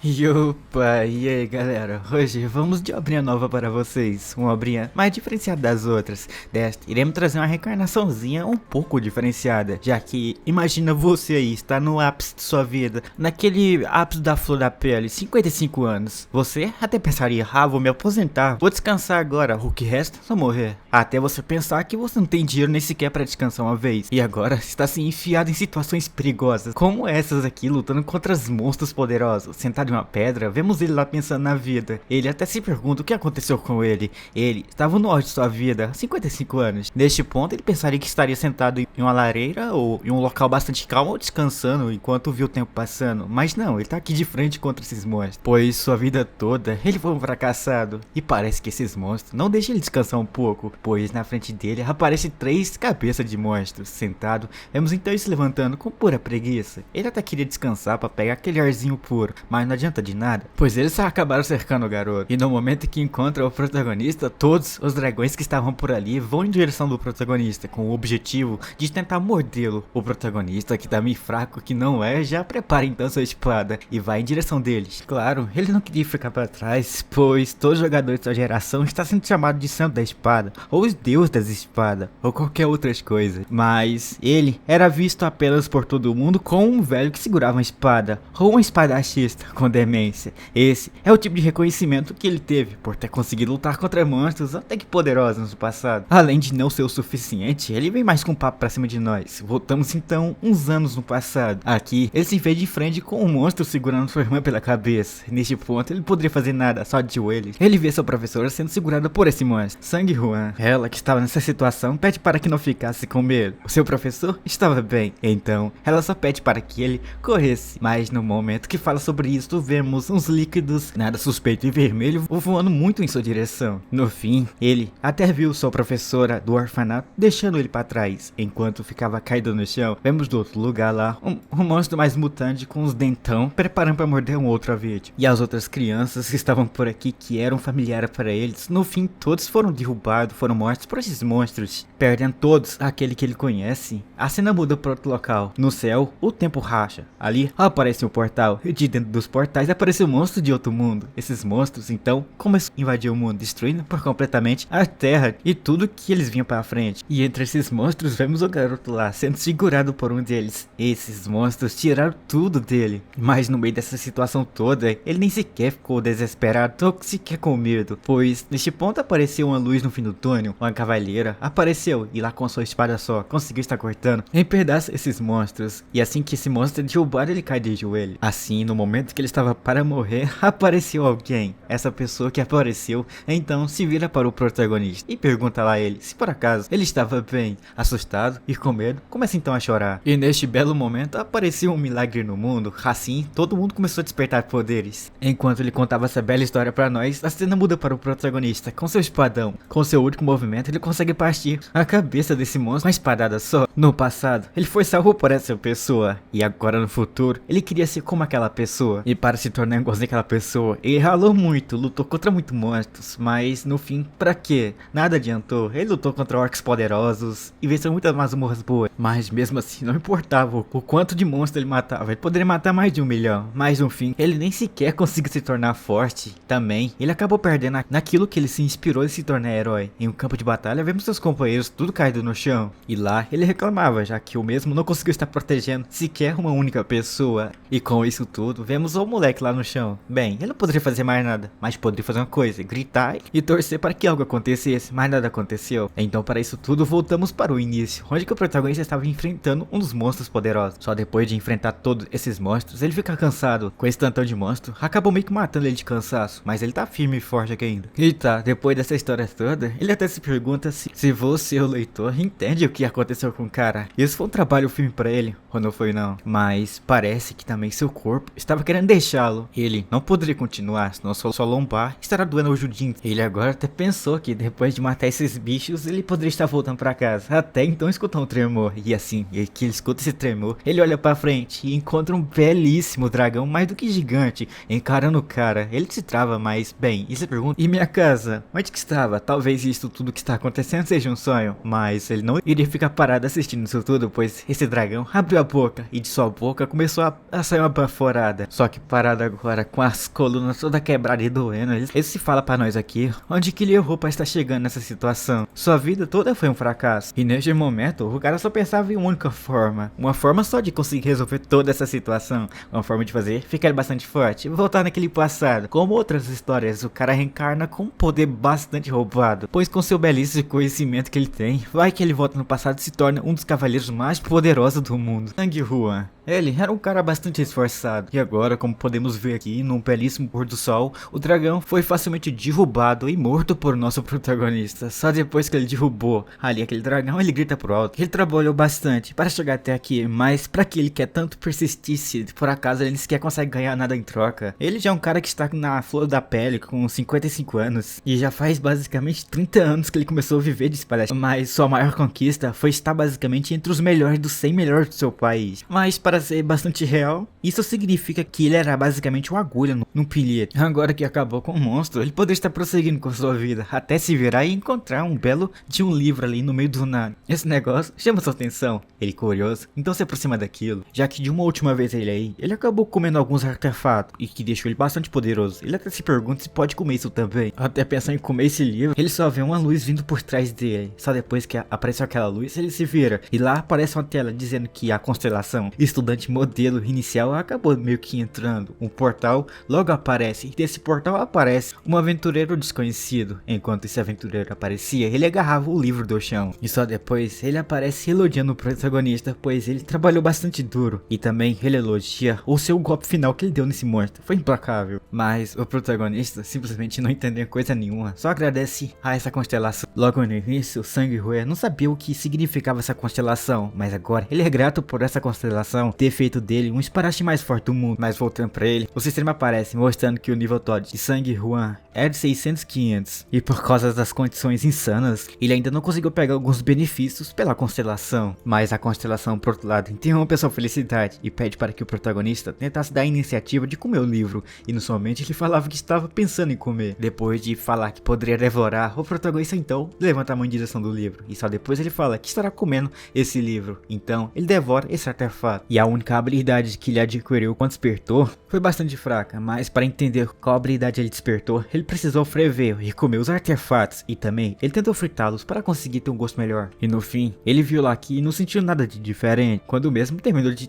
Opa, e aí galera, hoje vamos de obrinha nova para vocês, uma obrinha mais diferenciada das outras. Desta, iremos trazer uma reencarnaçãozinha um pouco diferenciada, já que imagina você aí, está no ápice de sua vida, naquele ápice da flor da pele, 55 anos. Você até pensaria, vou me aposentar, vou descansar agora, o que resta é só morrer. Até você pensar que você não tem dinheiro nem sequer para descansar uma vez, e agora está se enfiado em situações perigosas, como essas aqui, lutando contra os monstros poderosos, sentado uma pedra, vemos ele lá pensando na vida. Ele até se pergunta o que aconteceu com ele. Ele estava no auge de sua vida, há 55 anos. Neste ponto, ele pensaria que estaria sentado em uma lareira ou em um local bastante calmo, descansando enquanto viu o tempo passando. Mas não, ele está aqui de frente contra esses monstros, pois sua vida toda ele foi um fracassado. E parece que esses monstros não deixam ele descansar um pouco, pois na frente dele aparecem 3 cabeças de monstros. Sentado, vemos então ele se levantando com pura preguiça. Ele até queria descansar para pegar aquele arzinho puro, mas não adianta de nada, pois eles só acabaram cercando o garoto. E no momento que encontra o protagonista, todos os dragões que estavam por ali vão em direção do protagonista, com o objetivo de tentar mordê-lo. O protagonista, que tá meio fraco que não é, já prepara então sua espada e vai em direção deles. Claro, ele não queria ficar para trás, pois todo jogador de sua geração está sendo chamado de Santo da Espada, ou os Deus das Espadas, ou qualquer outras coisas. Mas ele era visto apenas por todo mundo como um velho que segurava uma espada, ou um espadachista com demência. Esse é o tipo de reconhecimento que ele teve por ter conseguido lutar contra monstros até que poderosos no passado. Além de não ser o suficiente, ele vem mais com um papo pra cima de nós. Voltamos então uns anos no passado. Aqui, ele se vê de frente com um monstro segurando sua irmã pela cabeça. Neste ponto, ele poderia fazer nada, só de joelhos. Ele vê sua professora sendo segurada por esse monstro, Sangue Juan. Ela, que estava nessa situação, pede para que não ficasse com medo. O seu professor estava bem, então ela só pede para que ele corresse. Mas no momento que fala sobre isso, vemos uns líquidos, nada suspeito e vermelho, voando muito em sua direção. No fim, ele até viu sua professora do orfanato deixando ele para trás. Enquanto ficava caído no chão, vemos do outro lugar lá um monstro mais mutante com os dentão preparando para morder um outro vítima. E as outras crianças que estavam por aqui, que eram familiares para eles, no fim todos foram derrubados, foram mortos por esses monstros, perdendo todos aquele que ele conhece. A cena muda para outro local. No céu, o tempo racha. Ali aparece um portal e de dentro dos portais apareceu um monstro de outro mundo. Esses monstros então começam a invadir o mundo, destruindo por completamente a terra e tudo que eles vinham para frente. E entre esses monstros vemos o garoto lá sendo segurado por um deles. Esses monstros tiraram tudo dele, mas no meio dessa situação toda ele nem sequer ficou desesperado ou sequer com medo, pois neste ponto apareceu uma luz no fim do túnel. Uma cavaleira apareceu e lá com sua espada só conseguiu estar cortando em pedaços esses monstros. E assim que esse monstro é derrubado, ele cai de joelho. Assim, no momento que ele estava para morrer, apareceu alguém. Essa pessoa que apareceu então se vira para o protagonista e pergunta lá a ele se por acaso ele estava bem. Assustado e com medo, começa então a chorar. E neste belo momento apareceu um milagre no mundo. Assim, todo mundo começou a despertar poderes. Enquanto ele contava essa bela história para nós, a cena muda para o protagonista com seu espadão. Com seu único movimento, ele consegue partir a cabeça desse monstro com uma espadada só. No passado, ele foi salvo por essa pessoa, e agora no futuro, ele queria ser como aquela pessoa. E para se tornar igualzinho aquela pessoa, ele ralou muito, lutou contra muitos monstros, mas no fim, pra quê? Nada adiantou. Ele lutou contra orcs poderosos e venceu muitas masmorras boas, mas mesmo assim não importava o quanto de monstros ele matava. Ele poderia matar mais de 1 milhão, mas no fim, ele nem sequer conseguiu se tornar forte. Também, ele acabou perdendo naquilo que ele se inspirou em se tornar herói. Em um campo de batalha, vemos seus companheiros tudo caído no chão, e lá ele reclamava, já que o mesmo não conseguiu estar protegendo sequer uma única pessoa. E com isso tudo, vemos o moleque lá no chão. Bem, ele não poderia fazer mais nada, mas poderia fazer uma coisa, gritar e torcer para que algo acontecesse, mas nada aconteceu. Então para isso tudo, voltamos para o início, onde que o protagonista estava enfrentando um dos monstros poderosos. Só depois de enfrentar todos esses monstros, ele fica cansado. Com esse tantão de monstro, acabou meio que matando ele de cansaço, mas ele tá firme e forte aqui ainda. E tá, depois dessa história toda, ele até se pergunta se você, o leitor, entende o que aconteceu com o cara. Isso foi um trabalho firme para ele, ou não foi não? Mas parece que também seu corpo estava querendo deixá-lo. Ele não poderia continuar, senão sua lombar estará doendo o judinho. Ele agora até pensou que depois de matar esses bichos, ele poderia estar voltando para casa. Até então escutou um tremor, e assim, que ele escuta esse tremor, ele olha para frente e encontra um belíssimo dragão, mais do que gigante, encarando o cara. Ele se trava, mas bem, e se pergunta, e minha casa? Onde que estava? Talvez isso tudo que está acontecendo seja um sonho, mas ele não iria ficar parado assistindo isso tudo, pois esse dragão abriu a boca, e de sua boca começou a sair uma baforada. Só que parado agora com as colunas toda quebrada e doendo. Ele se fala pra nós aqui onde que ele errou pra estar chegando nessa situação. Sua vida toda foi um fracasso. E neste momento o cara só pensava em uma única forma. Uma forma só de conseguir resolver toda essa situação. Uma forma de fazer ficar bastante forte. Voltar naquele passado. Como outras histórias, o cara reencarna com um poder bastante roubado. Pois com seu belíssimo conhecimento que ele tem, vai que ele volta no passado e se torna um dos cavaleiros mais poderosos do mundo. Sangue Juan. Ele era um cara bastante esforçado, e agora, como podemos ver aqui, num belíssimo pôr do sol, o dragão foi facilmente derrubado e morto por nosso protagonista. Só depois que ele derrubou ali aquele dragão, ele grita pro alto que ele trabalhou bastante para chegar até aqui, mas para que ele quer tanto persistir se por acaso ele sequer consegue ganhar nada em troca. Ele já é um cara que está na flor da pele com 55 anos, e já faz basicamente 30 anos que ele começou a viver de espadachim, mas sua maior conquista foi estar basicamente entre os melhores dos 100 melhores do seu país. Mas para ser bastante real, isso significa que ele era basicamente uma agulha num pilhete. Agora que acabou com o monstro, ele poderia estar prosseguindo com sua vida, até se virar e encontrar um belo de um livro ali no meio do nada. Esse negócio chama sua atenção, ele curioso, então se aproxima daquilo, já que de uma última vez ele acabou comendo alguns artefatos, e que deixou ele bastante poderoso. Ele até se pergunta se pode comer isso também. Até pensando em comer esse livro, ele só vê uma luz vindo por trás dele. Só depois que apareceu aquela luz, ele se vira, e lá aparece uma tela dizendo que a constelação estudante modelo inicial acabou meio que entrando. Um portal logo aparece, e desse portal aparece um aventureiro desconhecido. Enquanto esse aventureiro aparecia, ele agarrava o livro do chão, e só depois ele aparece elogiando o protagonista, pois ele trabalhou bastante duro, e também ele elogia o seu golpe final que ele deu nesse monstro, foi implacável. Mas o protagonista simplesmente não entendeu coisa nenhuma, só agradece a essa constelação. Logo no início, o Sangue Rua não sabia o que significava essa constelação, mas agora ele é grato por essa constelação ter feito dele um espadachim mais forte do mundo. Mas voltando pra ele, o sistema aparece mostrando que o nível Todd de Sangue Juan é de 600-500, e por causa das condições insanas, ele ainda não conseguiu pegar alguns benefícios pela constelação. Mas a constelação, por outro lado, interrompe a sua felicidade e pede para que o protagonista tentasse dar a iniciativa de comer o livro, e inusualmente ele falava que estava pensando em comer. Depois de falar que poderia devorar, o protagonista então levanta a mão em direção do livro, e só depois ele fala que estará comendo esse livro. Então ele devora esse artefato, e a única habilidade que ele adquiriu quando despertou foi bastante fraca, mas para entender qual habilidade ele despertou, ele precisou frever e comer os artefatos, e também ele tentou fritá-los para conseguir ter um gosto melhor. E no fim, ele viu lá que não sentiu nada de diferente, quando mesmo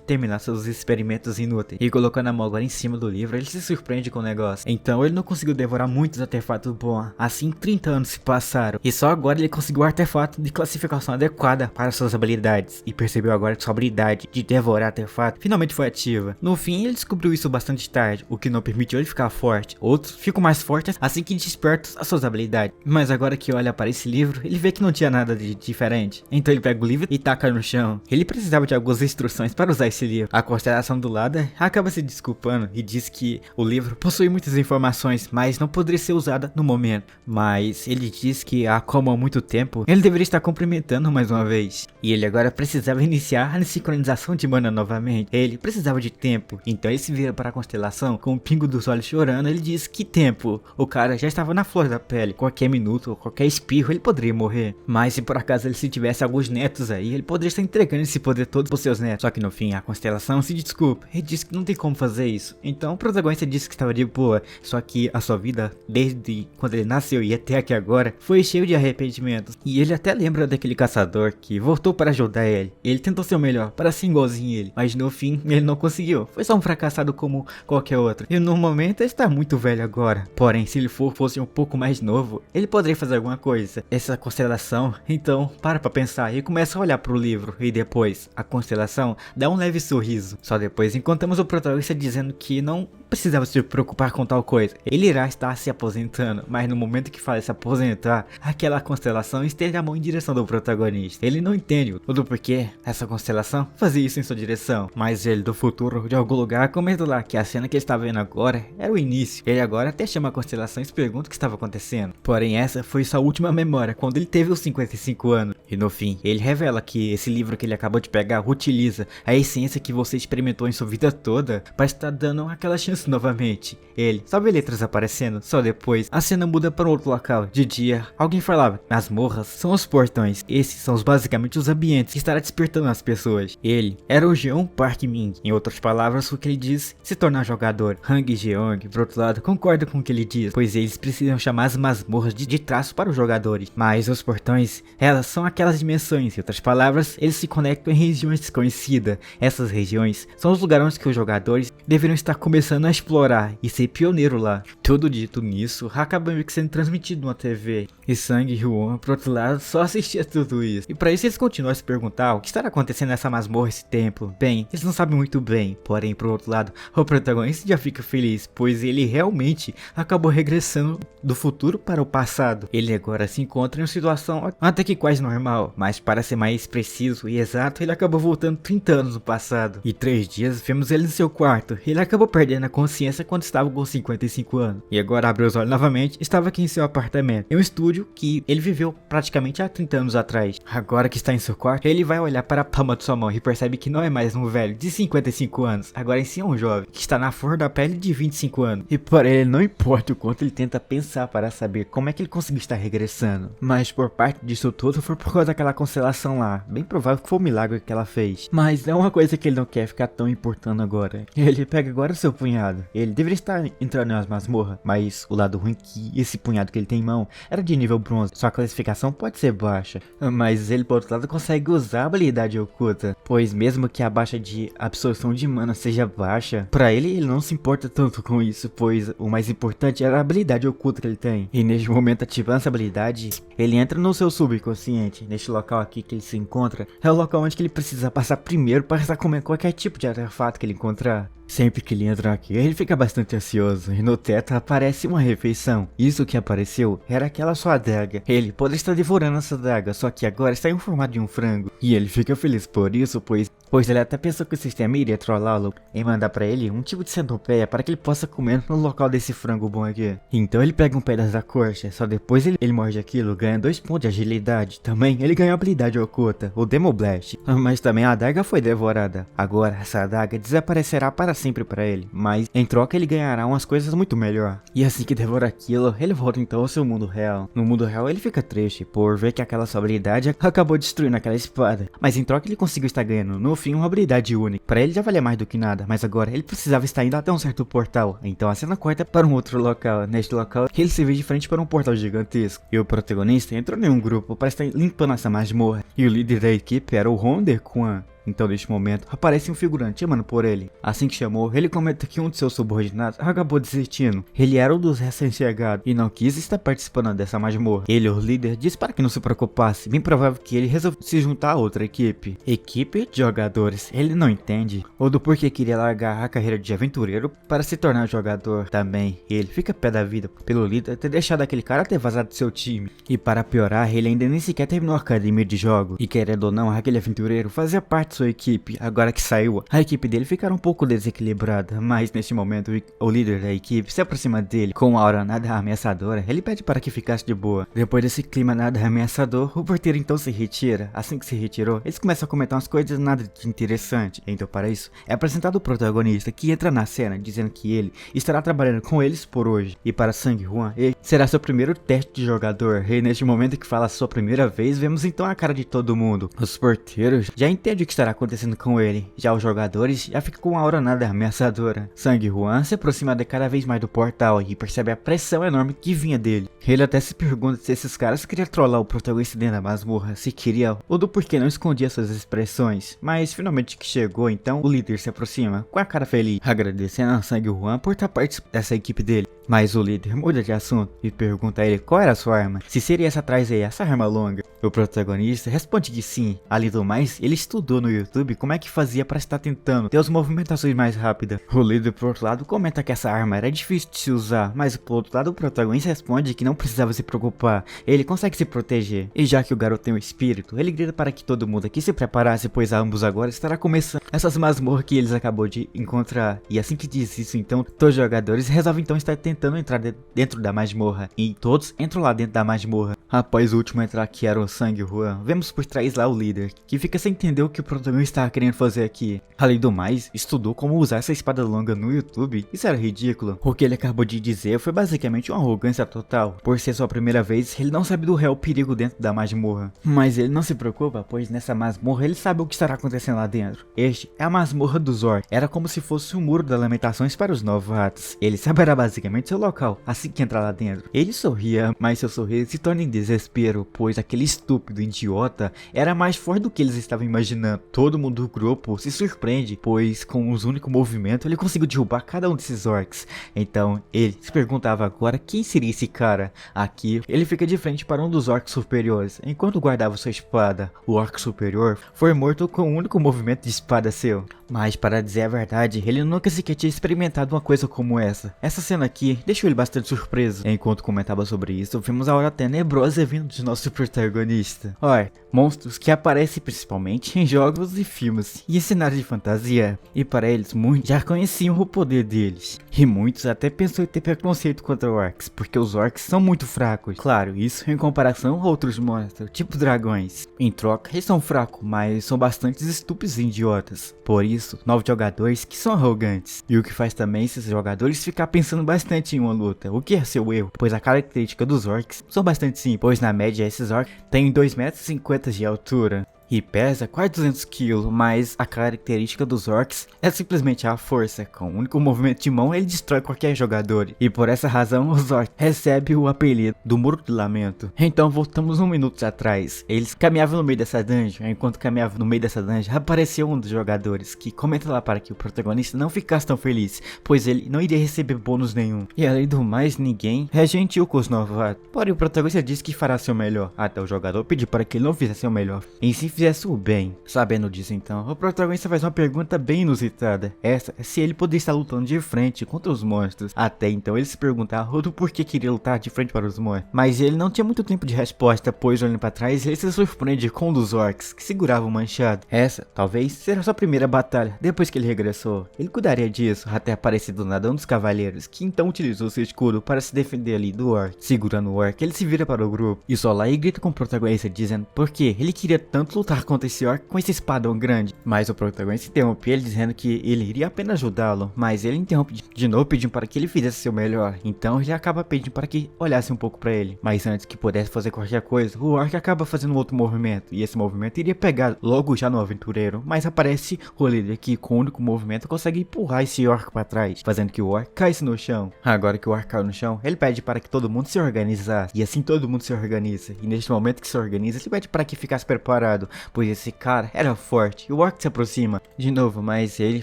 terminar seus experimentos inúteis, e colocando a mão agora em cima do livro, ele se surpreende com o negócio. Então ele não conseguiu devorar muitos artefatos bons, assim 30 anos se passaram, e só agora ele conseguiu o artefato de classificação adequada para suas habilidades, e percebeu agora que sua habilidade de devorar artefato finalmente foi ativa. No fim, ele descobriu isso bastante tarde, o que não permitiu ele ficar forte. Outros ficam mais fortes assim que despertam as suas habilidades. Mas agora que olha para esse livro, ele vê que não tinha nada de diferente. Então ele pega o livro e taca no chão. Ele precisava de algumas instruções para usar esse livro. A constelação do lado acaba se desculpando e diz que o livro possui muitas informações, mas não poderia ser usada no momento. Mas ele diz que como há muito tempo, ele deveria estar cumprimentando mais uma vez. E ele agora precisava iniciar a sincronização de mana novamente. Ele precisava de tempo, então ele se vira para a constelação com o pingo dos olhos chorando. Ele diz que tempo, o cara já estava na flor da pele, qualquer minuto ou qualquer espirro ele poderia morrer. Mas se por acaso ele tivesse alguns netos aí, ele poderia estar entregando esse poder todo para seus netos. Só que no fim a constelação se desculpa, ele diz que não tem como fazer isso. Então o protagonista disse que estava de boa, só que a sua vida desde quando ele nasceu e até aqui agora foi cheio de arrependimentos. E ele até lembra daquele caçador que voltou para ajudar ele. Ele tentou ser o melhor para ser igualzinho ele, mas no fim ele não conseguiu, foi só um fracassado como qualquer outro. E no momento ele está muito velho agora, porém se ele fosse um pouco mais novo, ele poderia fazer alguma coisa. Essa constelação então para pra pensar e começa a olhar pro livro, e depois a constelação dá um leve sorriso. Só depois encontramos o protagonista dizendo que não precisava se preocupar com tal coisa, ele irá estar se aposentando, mas no momento que fala se aposentar, aquela constelação estende a mão em direção do protagonista. Ele não entende tudo porque essa constelação fazia isso em sua direção, mas ele do futuro de algum lugar comenta lá que a cena que ele está vendo agora era o início. Ele agora até chama a constelação e se pergunta o que estava acontecendo, porém essa foi sua última memória quando ele teve os 55 anos. E no fim ele revela que esse livro que ele acabou de pegar utiliza a essência que você experimentou em sua vida toda para estar dando aquela chance isso novamente. Ele só vê letras aparecendo, só depois a cena muda para outro local. De dia, alguém falava, masmorras são os portões, esses são basicamente os ambientes que estará despertando as pessoas. Ele era o Jeong Park Min, em outras palavras o que ele diz, se tornar jogador. Hang Jeong, por outro lado, concorda com o que ele diz, pois eles precisam chamar as masmorras de traço para os jogadores. Mas os portões, elas são aquelas dimensões, em outras palavras, eles se conectam em regiões desconhecidas. Essas regiões são os lugares que os jogadores deveriam estar começando a explorar e ser pioneiro lá. Tudo dito nisso, acaba meio que sendo transmitido na TV. E Sang Hyun, por outro lado, só assistia tudo isso. E para isso eles continuam a se perguntar o que estará acontecendo nessa masmorra, esse templo. Bem, eles não sabem muito bem, porém por outro lado, o protagonista já fica feliz, pois ele realmente acabou regressando do futuro para o passado. Ele agora se encontra em uma situação até que quase normal, mas para ser mais preciso e exato, ele acabou voltando 30 anos no passado. E 3 dias vemos ele no seu quarto. Ele acabou perdendo a consciência quando estava com 55 anos. E agora abriu os olhos novamente, estava aqui em seu apartamento, em um estúdio que ele viveu praticamente há 30 anos atrás. Agora que está em seu quarto, ele vai olhar para a palma de sua mão e percebe que não é mais um velho de 55 anos, agora em si é um jovem, que está na flor da pele de 25 anos. E para ele não importa o quanto ele tenta pensar para saber como é que ele conseguiu estar regressando. Mas por parte disso tudo foi por causa daquela constelação lá, bem provável que foi um milagre que ela fez. Mas é uma coisa que ele não quer ficar tão importando agora. Ele pega agora o seu punhado. Ele deveria estar entrando em umas masmorras, mas o lado ruim é que esse punhado que ele tem em mão era de nível bronze. Sua classificação pode ser baixa, mas ele por outro lado consegue usar a habilidade oculta, pois mesmo que a baixa de absorção de mana seja baixa, pra ele não se importa tanto com isso, pois o mais importante era a habilidade oculta que ele tem. E neste momento, ativando essa habilidade, ele entra no seu subconsciente. Neste local aqui que ele se encontra é o local onde ele precisa passar primeiro para comer qualquer tipo de artefato que ele encontrar. Sempre que ele entra aqui, ele fica bastante ansioso e no teto aparece uma refeição. Isso que apareceu era aquela sua adaga. Ele pode estar devorando essa adaga, só que agora está em formato de um frango. E ele fica feliz por isso, pois ele até pensou que o sistema iria trollá-lo em mandar pra ele um tipo de centopeia para que ele possa comer no local desse frango bom aqui. Então ele pega um pedaço da coxa, só depois ele morde aquilo, ganha 2 pontos de agilidade. Também ele ganha a habilidade oculta, o Demo Blast. Mas também a adaga foi devorada. Agora essa adaga desaparecerá para sempre para ele, mas em troca ele ganhará umas coisas muito melhor. E assim que devora aquilo, ele volta então ao seu mundo real. No mundo real ele fica triste por ver que aquela sua habilidade acabou destruindo aquela espada, mas em troca ele conseguiu estar ganhando no fim uma habilidade única. Para ele já valia mais do que nada, mas agora ele precisava estar indo até um certo portal. Então a cena corta para um outro local. Neste local ele se vê de frente para um portal gigantesco e o protagonista entrou em um grupo para estar limpando essa masmorra. E o líder da equipe era o Honder Kwan. Então neste momento aparece um figurante chamando por ele. Assim que chamou, ele comenta que um de seus subordinados acabou desistindo. Ele era um dos recém-chegados e não quis estar participando dessa masmorra. Ele, o líder, disse para que não se preocupasse. Bem provável que ele resolveu se juntar a outra equipe. Equipe de jogadores. Ele não entende ou do porquê queria largar a carreira de aventureiro para se tornar jogador. Também ele fica pé da vida pelo líder ter deixado aquele cara ter vazado do seu time. E para piorar, ele ainda nem sequer terminou a academia de jogo. E querendo ou não, aquele aventureiro fazia parte sua equipe. Agora que saiu, a equipe dele ficaram um pouco desequilibrada, mas neste momento o líder da equipe se aproxima dele com uma aura nada ameaçadora. Ele pede para que ficasse de boa. Depois desse clima nada ameaçador, o porteiro então se retira. Assim que se retirou, eles começam a comentar umas coisas nada de interessante. Então para isso, é apresentado o protagonista que entra na cena dizendo que ele estará trabalhando com eles por hoje. E para Sang Hyun, ele será seu primeiro teste de jogador. E neste momento que fala a sua primeira vez, vemos então a cara de todo mundo. Os porteiros já entendem o que estará acontecendo com ele. Já os jogadores já ficam com uma aura nada ameaçadora. Sang Hyun se aproxima de cada vez mais do portal e percebe a pressão enorme que vinha dele. Ele até se pergunta se esses caras queriam trollar o protagonista dentro da masmorra, se queria ou do porquê não escondia suas expressões. Mas finalmente que chegou, então o líder se aproxima com a cara feliz, agradecendo a Sang Hyun por estar participando dessa equipe dele. Mas o líder muda de assunto e pergunta a ele qual era a sua arma, se seria essa atrás aí, essa arma longa. O protagonista responde que sim. Além do mais, ele estudou no YouTube como é que fazia para estar tentando ter as movimentações mais rápidas. O líder, por outro lado, comenta que essa arma era difícil de se usar, mas por outro lado o protagonista responde que não precisava se preocupar, ele consegue se proteger. E já que o garoto tem um espírito, ele grita para que todo mundo aqui se preparasse, pois ambos agora estará começando essas masmorras que eles acabou de encontrar. E assim que diz isso, então, todos os jogadores resolvem então estar tentando entrar dentro da masmorra, e todos entram lá dentro da masmorra. Após o último entrar, que era o Sang Hyun, vemos por trás lá o líder, que fica sem entender o que o também estava querendo fazer aqui. Além do mais, estudou como usar essa espada longa no YouTube. Isso era ridículo. O que ele acabou de dizer foi basicamente uma arrogância total. Por ser sua primeira vez, ele não sabe do real perigo dentro da masmorra. Mas ele não se preocupa, pois nessa masmorra ele sabe o que estará acontecendo lá dentro. Este é a masmorra dos orcs. Era como se fosse um muro das lamentações para os novatos. Ele saberá basicamente seu local, assim que entrar lá dentro. Ele sorria, mas seu sorriso se torna em desespero, pois aquele estúpido idiota era mais forte do que eles estavam imaginando. Todo mundo do grupo se surpreende, pois com um único movimento ele conseguiu derrubar cada um desses orcs. Então ele se perguntava agora quem seria esse cara. Aqui ele fica de frente para um dos orcs superiores, enquanto guardava sua espada. O orc superior foi morto com um único movimento de espada seu. Mas para dizer a verdade, ele nunca sequer tinha experimentado uma coisa como essa. Essa cena aqui deixou ele bastante surpreso. Enquanto comentava sobre isso, vimos a hora tenebrosa vindo de nosso protagonista. Ora, monstros que aparecem principalmente em jogos e filmes e em cenários de fantasia. E para eles, muitos já conheciam o poder deles. E muitos até pensou em ter preconceito contra orcs, porque os orcs são muito fracos. Claro, isso em comparação a outros monstros, tipo dragões. Em troca, eles são fracos, mas são bastante estúpidos e idiotas. Por isso, novos jogadores que são arrogantes. E o que faz também esses jogadores ficar pensando bastante em uma luta. O que é seu erro? Pois a característica dos orcs são bastante simples. Pois na média esses orcs têm 2,50 m de altura. E pesa quase 200 kg, mas a característica dos orcs é simplesmente a força. Com o único movimento de mão ele destrói qualquer jogador. E por essa razão os orcs recebem o apelido do Muro do Lamento. Então voltamos um minuto atrás. Eles caminhavam no meio dessa dungeon. Enquanto caminhavam no meio dessa dungeon, apareceu um dos jogadores que comenta lá para que o protagonista não ficasse tão feliz, pois ele não iria receber bônus nenhum. E além do mais, ninguém é gentil com os novatos. Porém o protagonista disse que fará seu melhor, até o jogador pedir para que ele não fizesse seu melhor. Em si fizesse o bem. Sabendo disso então, o protagonista faz uma pergunta bem inusitada. Essa é se ele poderia estar lutando de frente contra os monstros. Até então ele se perguntava do porquê queria lutar de frente para os monstros. Mas ele não tinha muito tempo de resposta, pois olhando para trás ele se surpreende com um dos orcs que segurava o machado. Essa talvez será sua primeira batalha. Depois que ele regressou, ele cuidaria disso até aparecer do nada um dos cavaleiros, que então utilizou seu escudo para se defender ali do orc. Segurando o orc, ele se vira para o grupo e só lá e grita com o protagonista dizendo porque ele queria tanto lutar contra esse orc com esse espadão grande. Mas o protagonista interrompe ele dizendo que ele iria apenas ajudá-lo, mas ele interrompe de novo pedindo para que ele fizesse seu melhor. Então ele acaba pedindo para que olhasse um pouco para ele. Mas antes que pudesse fazer qualquer coisa, o orc acaba fazendo um outro movimento, e esse movimento iria pegar logo já no aventureiro, mas aparece o líder que com o único movimento consegue empurrar esse orc para trás, fazendo que o orc caísse no chão. Agora que o orc caiu no chão, ele pede para que todo mundo se organizasse, e assim todo mundo se organiza. E neste momento que se organiza, ele pede para que ficasse preparado, pois esse cara era forte. E o orc se aproxima de novo, mas ele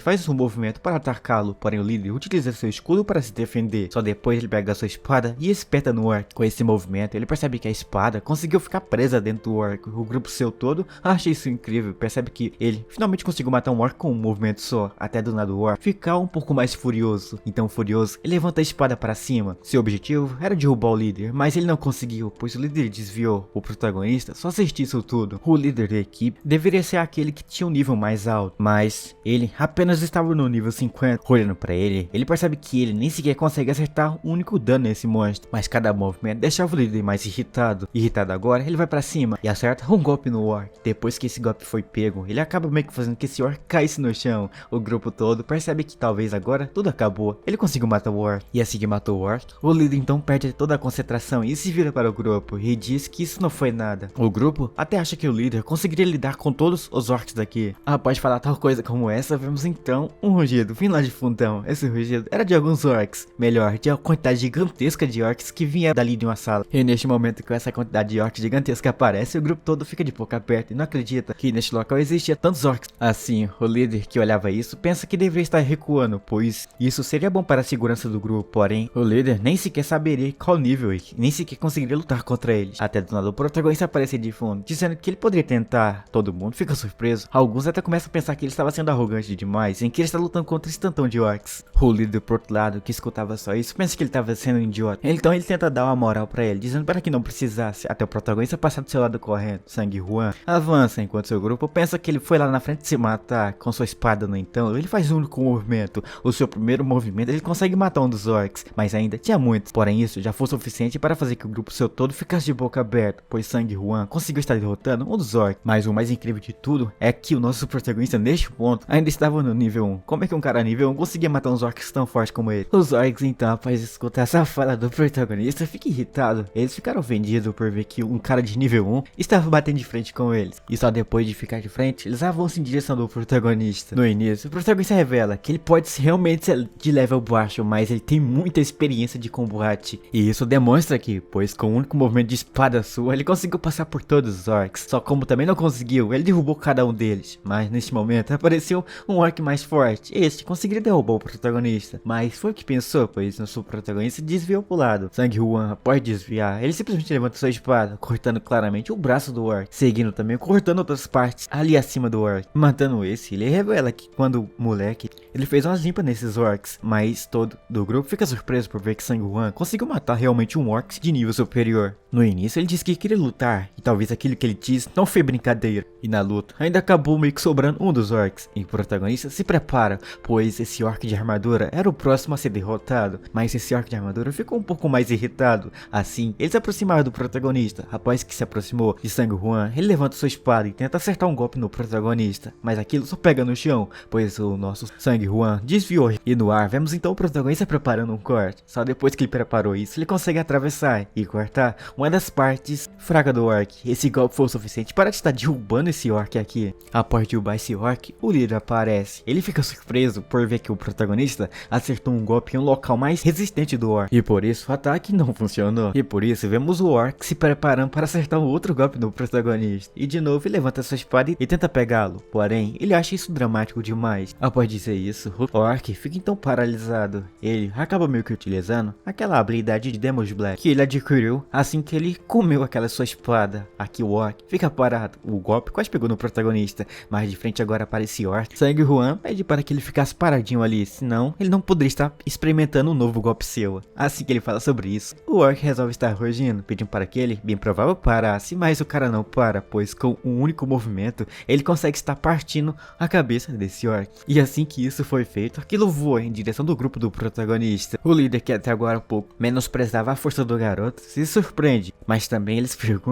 faz um movimento para atacá-lo, porém o líder utiliza seu escudo para se defender. Só depois ele pega sua espada e espeta no orc. Com esse movimento ele percebe que a espada conseguiu ficar presa dentro do orc. O grupo seu todo acha isso incrível, percebe que ele finalmente conseguiu matar um orc com um movimento só. Até do nada o orc fica um pouco mais furioso. Então furioso, ele levanta a espada para cima. Seu objetivo era derrubar o líder, mas ele não conseguiu, pois o líder desviou. O protagonista só assistiu isso tudo. O líder da equipe deveria ser aquele que tinha um nível mais alto, mas ele apenas estava no nível 50. Olhando para ele, ele percebe que ele nem sequer consegue acertar um único dano nesse monstro, mas cada movimento deixava o líder mais irritado. Irritado agora, ele vai para cima e acerta um golpe no orc. Depois que esse golpe foi pego, ele acaba meio que fazendo que esse orc caísse no chão. O grupo todo percebe que talvez agora tudo acabou. Ele conseguiu matar o orc, e assim que matou o orc, o líder então perde toda a concentração e se vira para o grupo e diz que isso não foi nada. O grupo até acha que o líder conseguiria lidar com todos os orcs daqui. Após falar tal coisa como essa, vemos então um rugido vindo lá de fundão. Esse rugido era de alguns orcs, melhor, de uma quantidade gigantesca de orcs que vinha dali de uma sala. E neste momento que essa quantidade de orcs gigantesca aparece, o grupo todo fica de boca aberta e não acredita que neste local existia tantos orcs. Assim, o líder que olhava isso pensa que deveria estar recuando, pois isso seria bom para a segurança do grupo. Porém, o líder nem sequer saberia qual nível e nem sequer conseguiria lutar contra eles. Até do nada o protagonista aparece de fundo, dizendo que ele poderia tentar. Todo mundo fica surpreso. Alguns até começam a pensar que ele estava sendo arrogante demais, em que ele está lutando contra esse tantão de orcs. O líder, por outro lado, que escutava só isso, pensa que ele estava sendo um idiota. Então ele tenta dar uma moral para ele, dizendo para que não precisasse, até o protagonista passar do seu lado correndo. Sangue Juan avança, enquanto seu grupo pensa que ele foi lá na frente se matar com sua espada. No entanto, ele faz um único movimento. O seu primeiro movimento ele consegue matar um dos orcs, mas ainda tinha muitos. Porém isso já foi suficiente para fazer que o grupo seu todo ficasse de boca aberta, pois Sangue Juan conseguiu estar derrotando um dos orcs. Mas o mais incrível de tudo é que o nosso protagonista neste ponto ainda estava no nível 1. Como é que um cara nível 1 conseguia matar uns orcs tão fortes como ele? Os orcs então, após escutar essa fala do protagonista, fica irritado. Eles ficaram ofendidos por ver que um cara de nível 1 estava batendo de frente com eles. E só depois de ficar de frente, eles avançam em direção do protagonista. No início, o protagonista revela que ele pode realmente ser de level baixo, mas ele tem muita experiência de combate. E isso demonstra que, pois com o único movimento de espada sua, ele conseguiu passar por todos os orcs. Só como também não conseguiu, ele derrubou cada um deles. Mas neste momento apareceu um orc mais forte. Este conseguiria derrubar o protagonista, mas foi o que pensou, pois nosso protagonista desviou pro lado. Sang-hwan, após desviar, ele simplesmente levanta sua espada, cortando claramente o braço do orc, seguindo também cortando outras partes ali acima do orc. Matando esse, ele revela que quando moleque, ele fez umas limpas nesses orcs, mas todo do grupo fica surpreso por ver que Sang-hwan conseguiu matar realmente um orc de nível superior. No início ele disse que queria lutar, e talvez aquilo que ele disse não foi brincadeira, e na luta ainda acabou meio que sobrando um dos orcs, e o protagonista se prepara, pois esse orc de armadura era o próximo a ser derrotado, mas esse orc de armadura ficou um pouco mais irritado. Assim, ele se aproximava do protagonista. Após que se aproximou de Sang-hwan, ele levanta sua espada e tenta acertar um golpe no protagonista, mas aquilo só pega no chão, pois o nosso Sang-hwan desviou, e no ar vemos então o protagonista preparando um corte. Só depois que ele preparou isso, ele consegue atravessar e cortar uma das partes fracas do orc. Esse golpe foi o suficiente para estar derrubando esse orc aqui. Após derrubar esse orc, o líder aparece. Ele fica surpreso por ver que o protagonista acertou um golpe em um local mais resistente do orc, e por isso o ataque não funcionou. E por isso vemos o orc se preparando para acertar um outro golpe no protagonista. E de novo ele levanta sua espada e tenta pegá-lo, porém ele acha isso dramático demais. Após dizer isso, o orc fica então paralisado. Ele acaba meio que utilizando aquela habilidade de Demon's Black que ele adquiriu assim que ele comeu aquela sua espada. Aqui o orc fica parado. O golpe quase pegou no protagonista, mas de frente agora para esse orc, Sang-hwan pede para que ele ficasse paradinho ali, senão ele não poderia estar experimentando um novo golpe seu. Assim que ele fala sobre isso, o orc resolve estar rugindo, pedindo para que ele, bem provável, parasse, mas o cara não para, pois com um único movimento ele consegue estar partindo a cabeça desse orc. E assim que isso foi feito, aquilo voa em direção do grupo do protagonista. O líder, que até agora um pouco menosprezava a força do garoto, se surpreende, mas também ele se pergunta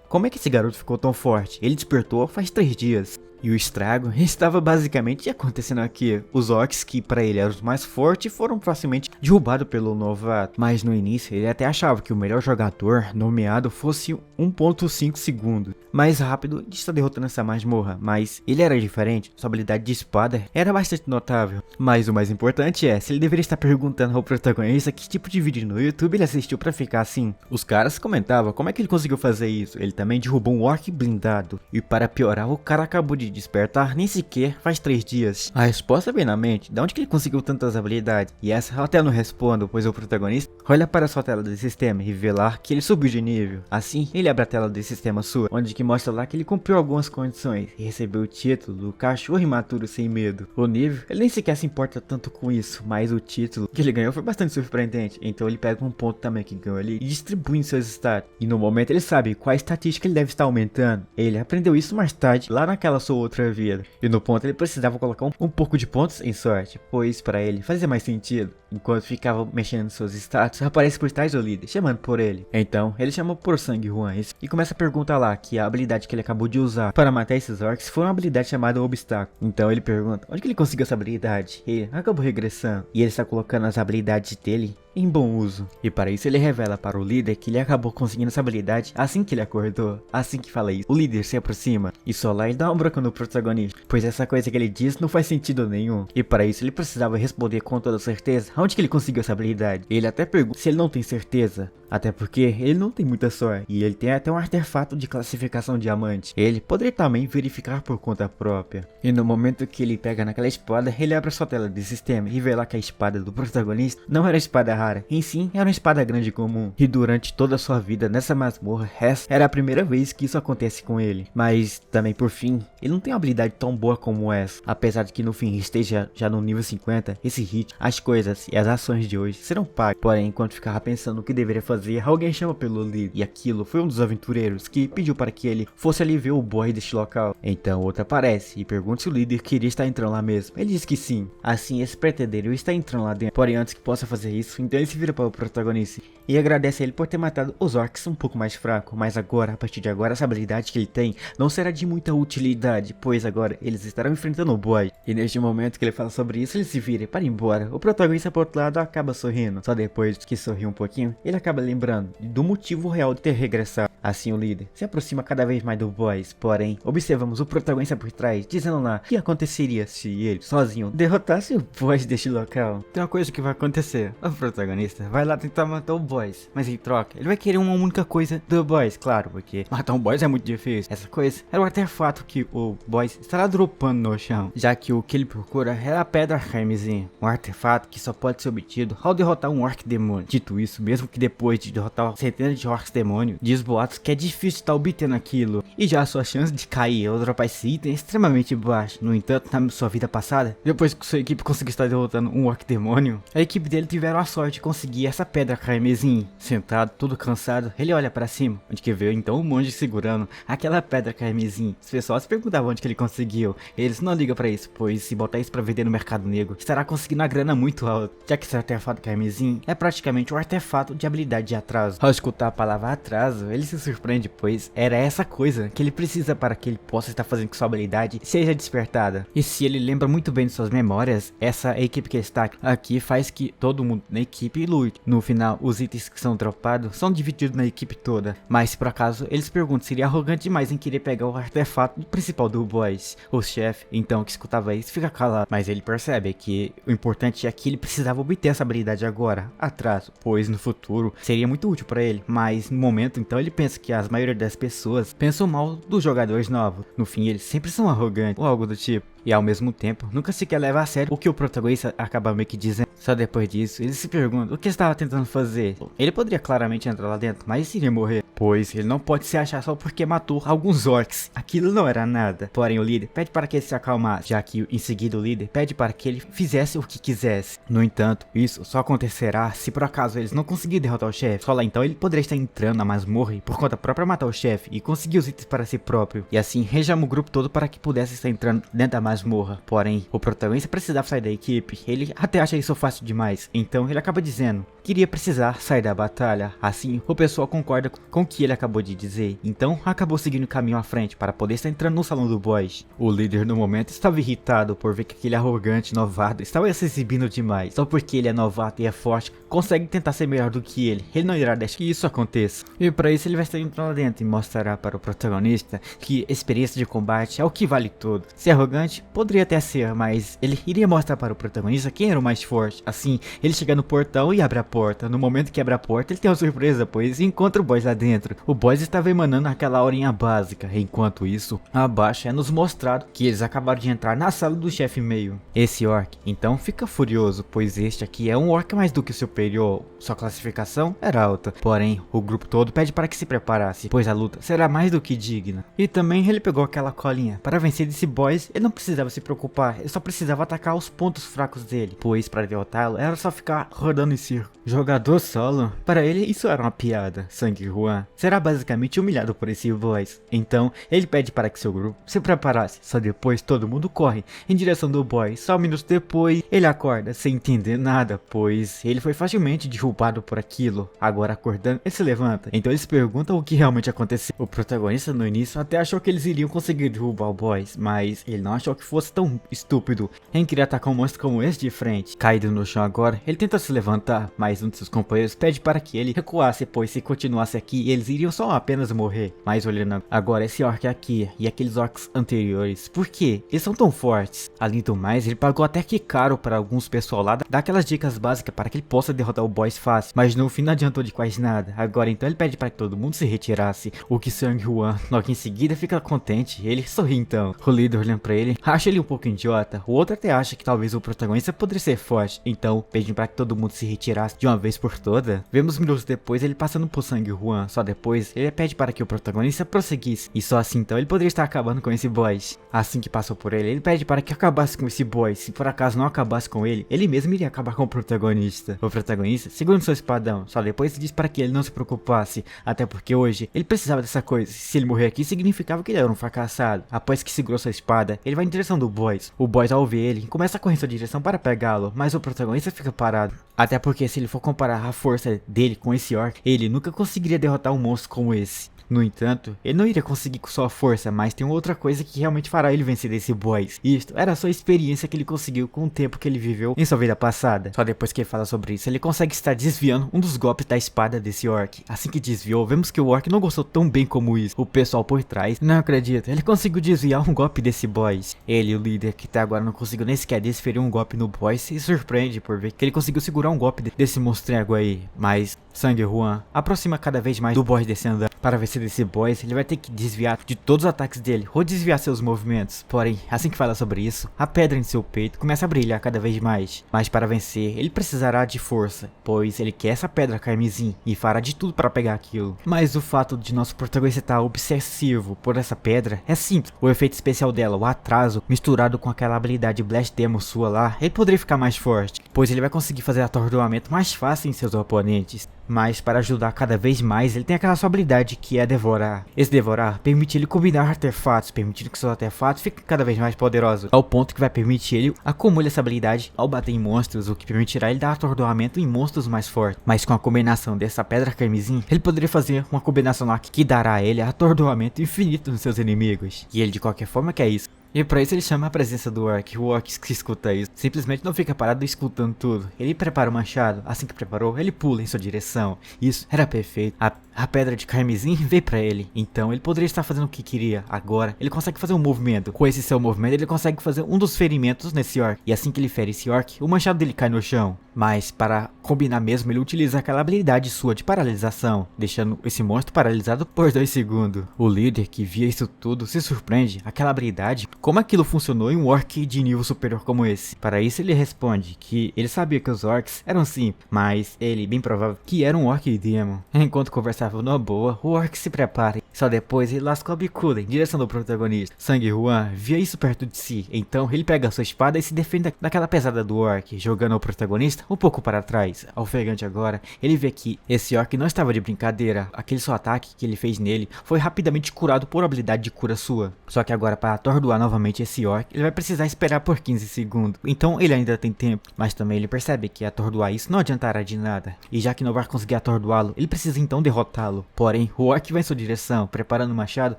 como é que esse garoto ficou tão forte. Ele despertou faz 3 dias. E o estrago estava basicamente acontecendo aqui. Os orcs, que para ele eram os mais fortes, foram facilmente derrubados pelo novato. Mas no início ele até achava que o melhor jogador nomeado fosse 1.5 segundos mais rápido de estar derrotando essa masmorra. Mas ele era diferente, sua habilidade de espada era bastante notável. Mas o mais importante é se ele deveria estar perguntando ao protagonista que tipo de vídeo no YouTube ele assistiu para ficar assim. Os caras comentavam como é que ele conseguiu fazer isso. Ele também derrubou um orc blindado. E para piorar, o cara acabou de despertar nem sequer faz 3 dias. A resposta vem na mente, de onde que ele conseguiu tantas habilidades? E essa eu até não respondo, pois o protagonista olha para sua tela do sistema e revelar que ele subiu de nível. Assim, ele abre a tela do sistema sua, onde que mostra lá que ele cumpriu algumas condições e recebeu o título do cachorro imaturo sem medo. O nível, ele nem sequer se importa tanto com isso, mas o título que ele ganhou foi bastante surpreendente, então ele pega um ponto também que ganhou ali e distribui em seus status. E no momento ele sabe qual estatística ele deve estar aumentando. Ele aprendeu isso mais tarde, lá naquela sua outra vida. E no ponto ele precisava colocar um pouco de pontos em sorte, pois para ele fazia mais sentido. Enquanto ficava mexendo nos seus status, aparece por trás do líder, chamando por ele. Então, ele chama por Sang-hwan e começa a perguntar lá que a habilidade que ele acabou de usar para matar esses orcs foi uma habilidade chamada Obstáculo. Então ele pergunta onde que ele conseguiu essa habilidade. Ele acabou regressando e ele está colocando as habilidades dele em bom uso. E para isso ele revela para o líder que ele acabou conseguindo essa habilidade assim que ele acordou. Assim que fala isso, o líder se aproxima e só lá ele dá uma bronca no protagonista, pois essa coisa que ele diz não faz sentido nenhum. E para isso ele precisava responder com toda certeza onde que ele conseguiu essa habilidade. Ele até pergunta se ele não tem certeza, até porque ele não tem muita sorte e ele tem até um artefato de classificação diamante. Ele poderia também verificar por conta própria. E no momento que ele pega naquela espada, ele abre a sua tela de sistema e vê lá que a espada do protagonista não era espada rara, em sim era uma espada grande comum. E durante toda a sua vida nessa masmorra, essa era a primeira vez que isso acontece com ele. Mas também por fim, ele não tem uma habilidade tão boa como essa. Apesar de que no fim esteja já no nível 50, esse hit, as coisas e as ações de hoje serão pagas. Porém, enquanto ficava pensando o que deveria fazer, alguém chama pelo líder. E aquilo foi um dos aventureiros que pediu para que ele fosse ali ver o boy deste local. Então outro aparece e pergunta se o líder queria estar entrando lá mesmo. Ele diz que sim. Assim, esse pretendeu está entrando lá dentro. Porém, antes que possa fazer isso, então ele se vira para o protagonista e agradece a ele por ter matado os orcs um pouco mais fracos. Mas agora, a partir de agora, essa habilidade que ele tem não será de muita utilidade, pois agora eles estarão enfrentando o boy. E neste momento que ele fala sobre isso, ele se vira para ir embora. O protagonista, por outro lado, acaba sorrindo. Só depois que sorriu um pouquinho, ele acaba lembrando do motivo real de ter regressado. Assim, o líder se aproxima cada vez mais do boys. Porém, observamos o protagonista por trás, dizendo lá o que aconteceria se ele, sozinho, derrotasse o boys deste local. Tem uma coisa que vai acontecer. O protagonista vai lá tentar matar o boys, mas em troca, ele vai querer uma única coisa do boys, claro, porque matar um boys é muito difícil. Essa coisa era o artefato que o boys estará dropando no chão, já que o que ele procura é a pedra carmesim, um artefato que só pode ser obtido ao derrotar um orc demônio. Dito isso, mesmo que depois de derrotar centenas de orcs demônio, diz boatos que é difícil estar obtendo aquilo, e já a sua chance de cair ou dropar esse item é extremamente baixa. No entanto, na sua vida passada, depois que sua equipe conseguiu estar derrotando um orc demônio, a equipe dele tiveram a sorte de conseguir essa pedra carmesim. Sentado, todo cansado, ele olha para cima, onde que veio então o monge segurando aquela pedra carmesim. Os pessoal se perguntavam onde que ele conseguiu. Eles não ligam para isso, pois se botar isso para vender no mercado negro, estará conseguindo uma grana muito alta, já que esse artefato carmesim é praticamente um artefato de habilidade de atraso. Ao escutar a palavra atraso, ele se surpreende, pois era essa coisa que ele precisa para que ele possa estar fazendo que sua habilidade seja despertada. E se ele lembra muito bem de suas memórias, essa equipe que está aqui faz que todo mundo na equipe lute. No final, os itens que são dropados são divididos na equipe toda, mas se por acaso eles perguntam se seria arrogante demais em querer pegar o artefato principal do boys. O chefe, então, que escutava isso, fica calado, mas ele percebe que o importante é que ele precisava obter essa habilidade agora, atraso, pois no futuro seria muito útil para ele, mas no momento então ele pensa que a maioria das pessoas pensam mal dos jogadores novos. No fim, eles sempre são arrogantes ou algo do tipo. E ao mesmo tempo, nunca se quer levar a sério o que o protagonista acaba meio que dizendo. Só depois disso, ele se pergunta o que estava tentando fazer. Ele poderia claramente entrar lá dentro, mas iria morrer, pois ele não pode se achar só porque matou alguns orcs. Aquilo não era nada. Porém, o líder pede para que ele se acalmasse, já que em seguida o líder pede para que ele fizesse o que quisesse. No entanto, isso só acontecerá se por acaso eles não conseguirem derrotar o chefe. Só lá então ele poderia estar entrando na masmorra e por conta própria matar o chefe e conseguir os itens para si próprio. E assim rejama o grupo todo para que pudesse estar entrando dentro da masmorra. Porém, o protagonista precisava sair da equipe. Ele até acha isso fácil demais, então ele acaba dizendo que iria precisar sair da batalha. Assim, o pessoal concorda com o que ele acabou de dizer, então acabou seguindo o caminho à frente para poder estar entrando no salão do boys. O líder no momento estava irritado por ver que aquele arrogante novato estava se exibindo demais. Só porque ele é novato e é forte, consegue tentar ser melhor do que ele não irá deixar que isso aconteça. E para isso ele vai estar entrando lá dentro e mostrará para o protagonista que experiência de combate é o que vale tudo. Ser arrogante poderia até ser, mas ele iria mostrar para o protagonista quem era o mais forte. Assim, ele chega no portão e abre a porta. No momento que abre a porta, ele tem uma surpresa, pois encontra o boys lá dentro. O boys estava emanando aquela aurinha básica. Enquanto isso, abaixo é nos mostrado que eles acabaram de entrar na sala do chefe meio. Esse orc, então, fica furioso, pois este aqui é um orc mais do que superior. Sua classificação era alta. Porém, o grupo todo pede para que se preparasse, pois a luta será mais do que digna. E também ele pegou aquela colinha. Para vencer desse boys, ele não precisava se preocupar, ele só precisava atacar os pontos fracos dele, pois para derrotá-lo era só ficar rodando em círculo. Jogador solo? Para ele isso era uma piada. Sangue Juan será basicamente humilhado por esse boys. Então ele pede para que seu grupo se preparasse. Só depois todo mundo corre em direção do boy. Só minutos depois ele acorda sem entender nada, pois ele foi facilmente derrubado por aquilo. Agora acordando, ele se levanta. Então eles perguntam o que realmente aconteceu. O protagonista no início até achou que eles iriam conseguir derrubar o boys, mas ele não achou que fosse tão estúpido em querer atacar um monstro como esse de frente. Caído no chão agora, ele tenta se levantar, mas um de seus companheiros pede para que ele recuasse, pois se continuasse aqui, eles iriam só apenas morrer. Mas olhando agora esse orc aqui e aqueles orcs anteriores, por que eles são tão fortes? Além do mais, ele pagou até que caro para alguns pessoal lá dar aquelas dicas básicas para que ele possa derrotar o boss fácil, mas no fim não adiantou de quase nada. Agora então ele pede para que todo mundo se retirasse, o que Sang Juan logo em seguida fica contente, ele sorri então. O líder olhando para ele, acha ele um pouco idiota, o outro até acha que talvez o protagonista poderia ser forte, então pedindo para que todo mundo se retirasse de uma vez por toda. Vemos minutos depois ele passando por Sang Hwan, só depois ele pede para que o protagonista prosseguisse, e só assim então ele poderia estar acabando com esse boss. Assim que passou por ele pede para que acabasse com esse boss, se por acaso não acabasse com ele mesmo iria acabar com o protagonista. O protagonista segura seu espadão, só depois diz para que ele não se preocupasse, até porque hoje ele precisava dessa coisa, se ele morrer aqui significava que ele era um fracassado. Após que segurou sua espada, ele vai em direção do boss. O boss ao ver ele, começa a correr em sua direção para pegá-lo, mas o protagonista fica parado. Até porque se ele for comparar a força dele com esse orc, ele nunca conseguiria derrotar um monstro como esse. No entanto, ele não iria conseguir com sua força, mas tem outra coisa que realmente fará ele vencer desse boss. Isto era a sua experiência que ele conseguiu com o tempo que ele viveu em sua vida passada. Só depois que ele fala sobre isso, ele consegue estar desviando um dos golpes da espada desse orc. Assim que desviou, vemos que o orc não gostou tão bem como isso. O pessoal por trás não acredita, ele conseguiu desviar um golpe desse boss. Ele, o líder, que até agora não conseguiu nem sequer desferir um golpe no boss, se surpreende por ver que ele conseguiu segurar um golpe desse monstrengo aí. Mas Sang Hwan aproxima cada vez mais do boss descendo para vencer desse boss. Ele vai ter que desviar de todos os ataques dele ou desviar seus movimentos. Porém, assim que fala sobre isso, a pedra em seu peito começa a brilhar cada vez mais. Mas para vencer, ele precisará de força, pois ele quer essa pedra carmesim e fará de tudo para pegar aquilo. Mas o fato de nosso protagonista estar obsessivo por essa pedra é simples. O efeito especial dela, o atraso, misturado com aquela habilidade Blast Demo sua lá, ele poderia ficar mais forte, pois ele vai conseguir fazer atordoamento mais fácil em seus oponentes. Mas para ajudar cada vez mais, ele tem aquela sua habilidade que é devorar. Esse devorar permite ele combinar artefatos, permitindo que seus artefatos fiquem cada vez mais poderosos, ao ponto que vai permitir ele acumular essa habilidade ao bater em monstros, o que permitirá ele dar atordoamento em monstros mais fortes. Mas com a combinação dessa pedra carmesim, ele poderia fazer uma combinação lá que dará a ele atordoamento infinito nos seus inimigos. E ele de qualquer forma quer isso. E pra isso ele chama a presença do orc. O orc que escuta isso simplesmente não fica parado escutando tudo. Ele prepara o machado, assim que preparou, ele pula em sua direção. Isso era perfeito. A pedra de carmesim veio pra ele, então ele poderia estar fazendo o que queria. Agora ele consegue fazer um movimento. Com esse seu movimento ele consegue fazer um dos ferimentos nesse orc. E assim que ele fere esse orc, o machado dele cai no chão. Mas para combinar mesmo, ele utiliza aquela habilidade sua de paralisação, deixando esse monstro paralisado por 2 segundos. O líder que via isso tudo se surpreende. Aquela habilidade, como aquilo funcionou em um orc de nível superior como esse? Para isso ele responde que ele sabia que os orcs eram simples, mas ele bem provável que era um orc demon. Enquanto conversava numa boa, o orc se prepara. Só depois ele lascou a bicuda em direção do protagonista. Sang Hwan via isso perto de si, então ele pega a sua espada e se defende daquela pesada do orc, jogando o protagonista um pouco para trás. Ofegante agora, ele vê que esse orc não estava de brincadeira. Aquele seu ataque que ele fez nele foi rapidamente curado por habilidade de cura sua. Só que agora para atordoar novamente esse orc, ele vai precisar esperar por 15 segundos. Então ele ainda tem tempo, mas também ele percebe que atordoar isso não adiantará de nada. E já que não vai conseguir atordoá-lo, ele precisa então derrotá-lo. Porém, o orc vai em sua direção, preparando o machado,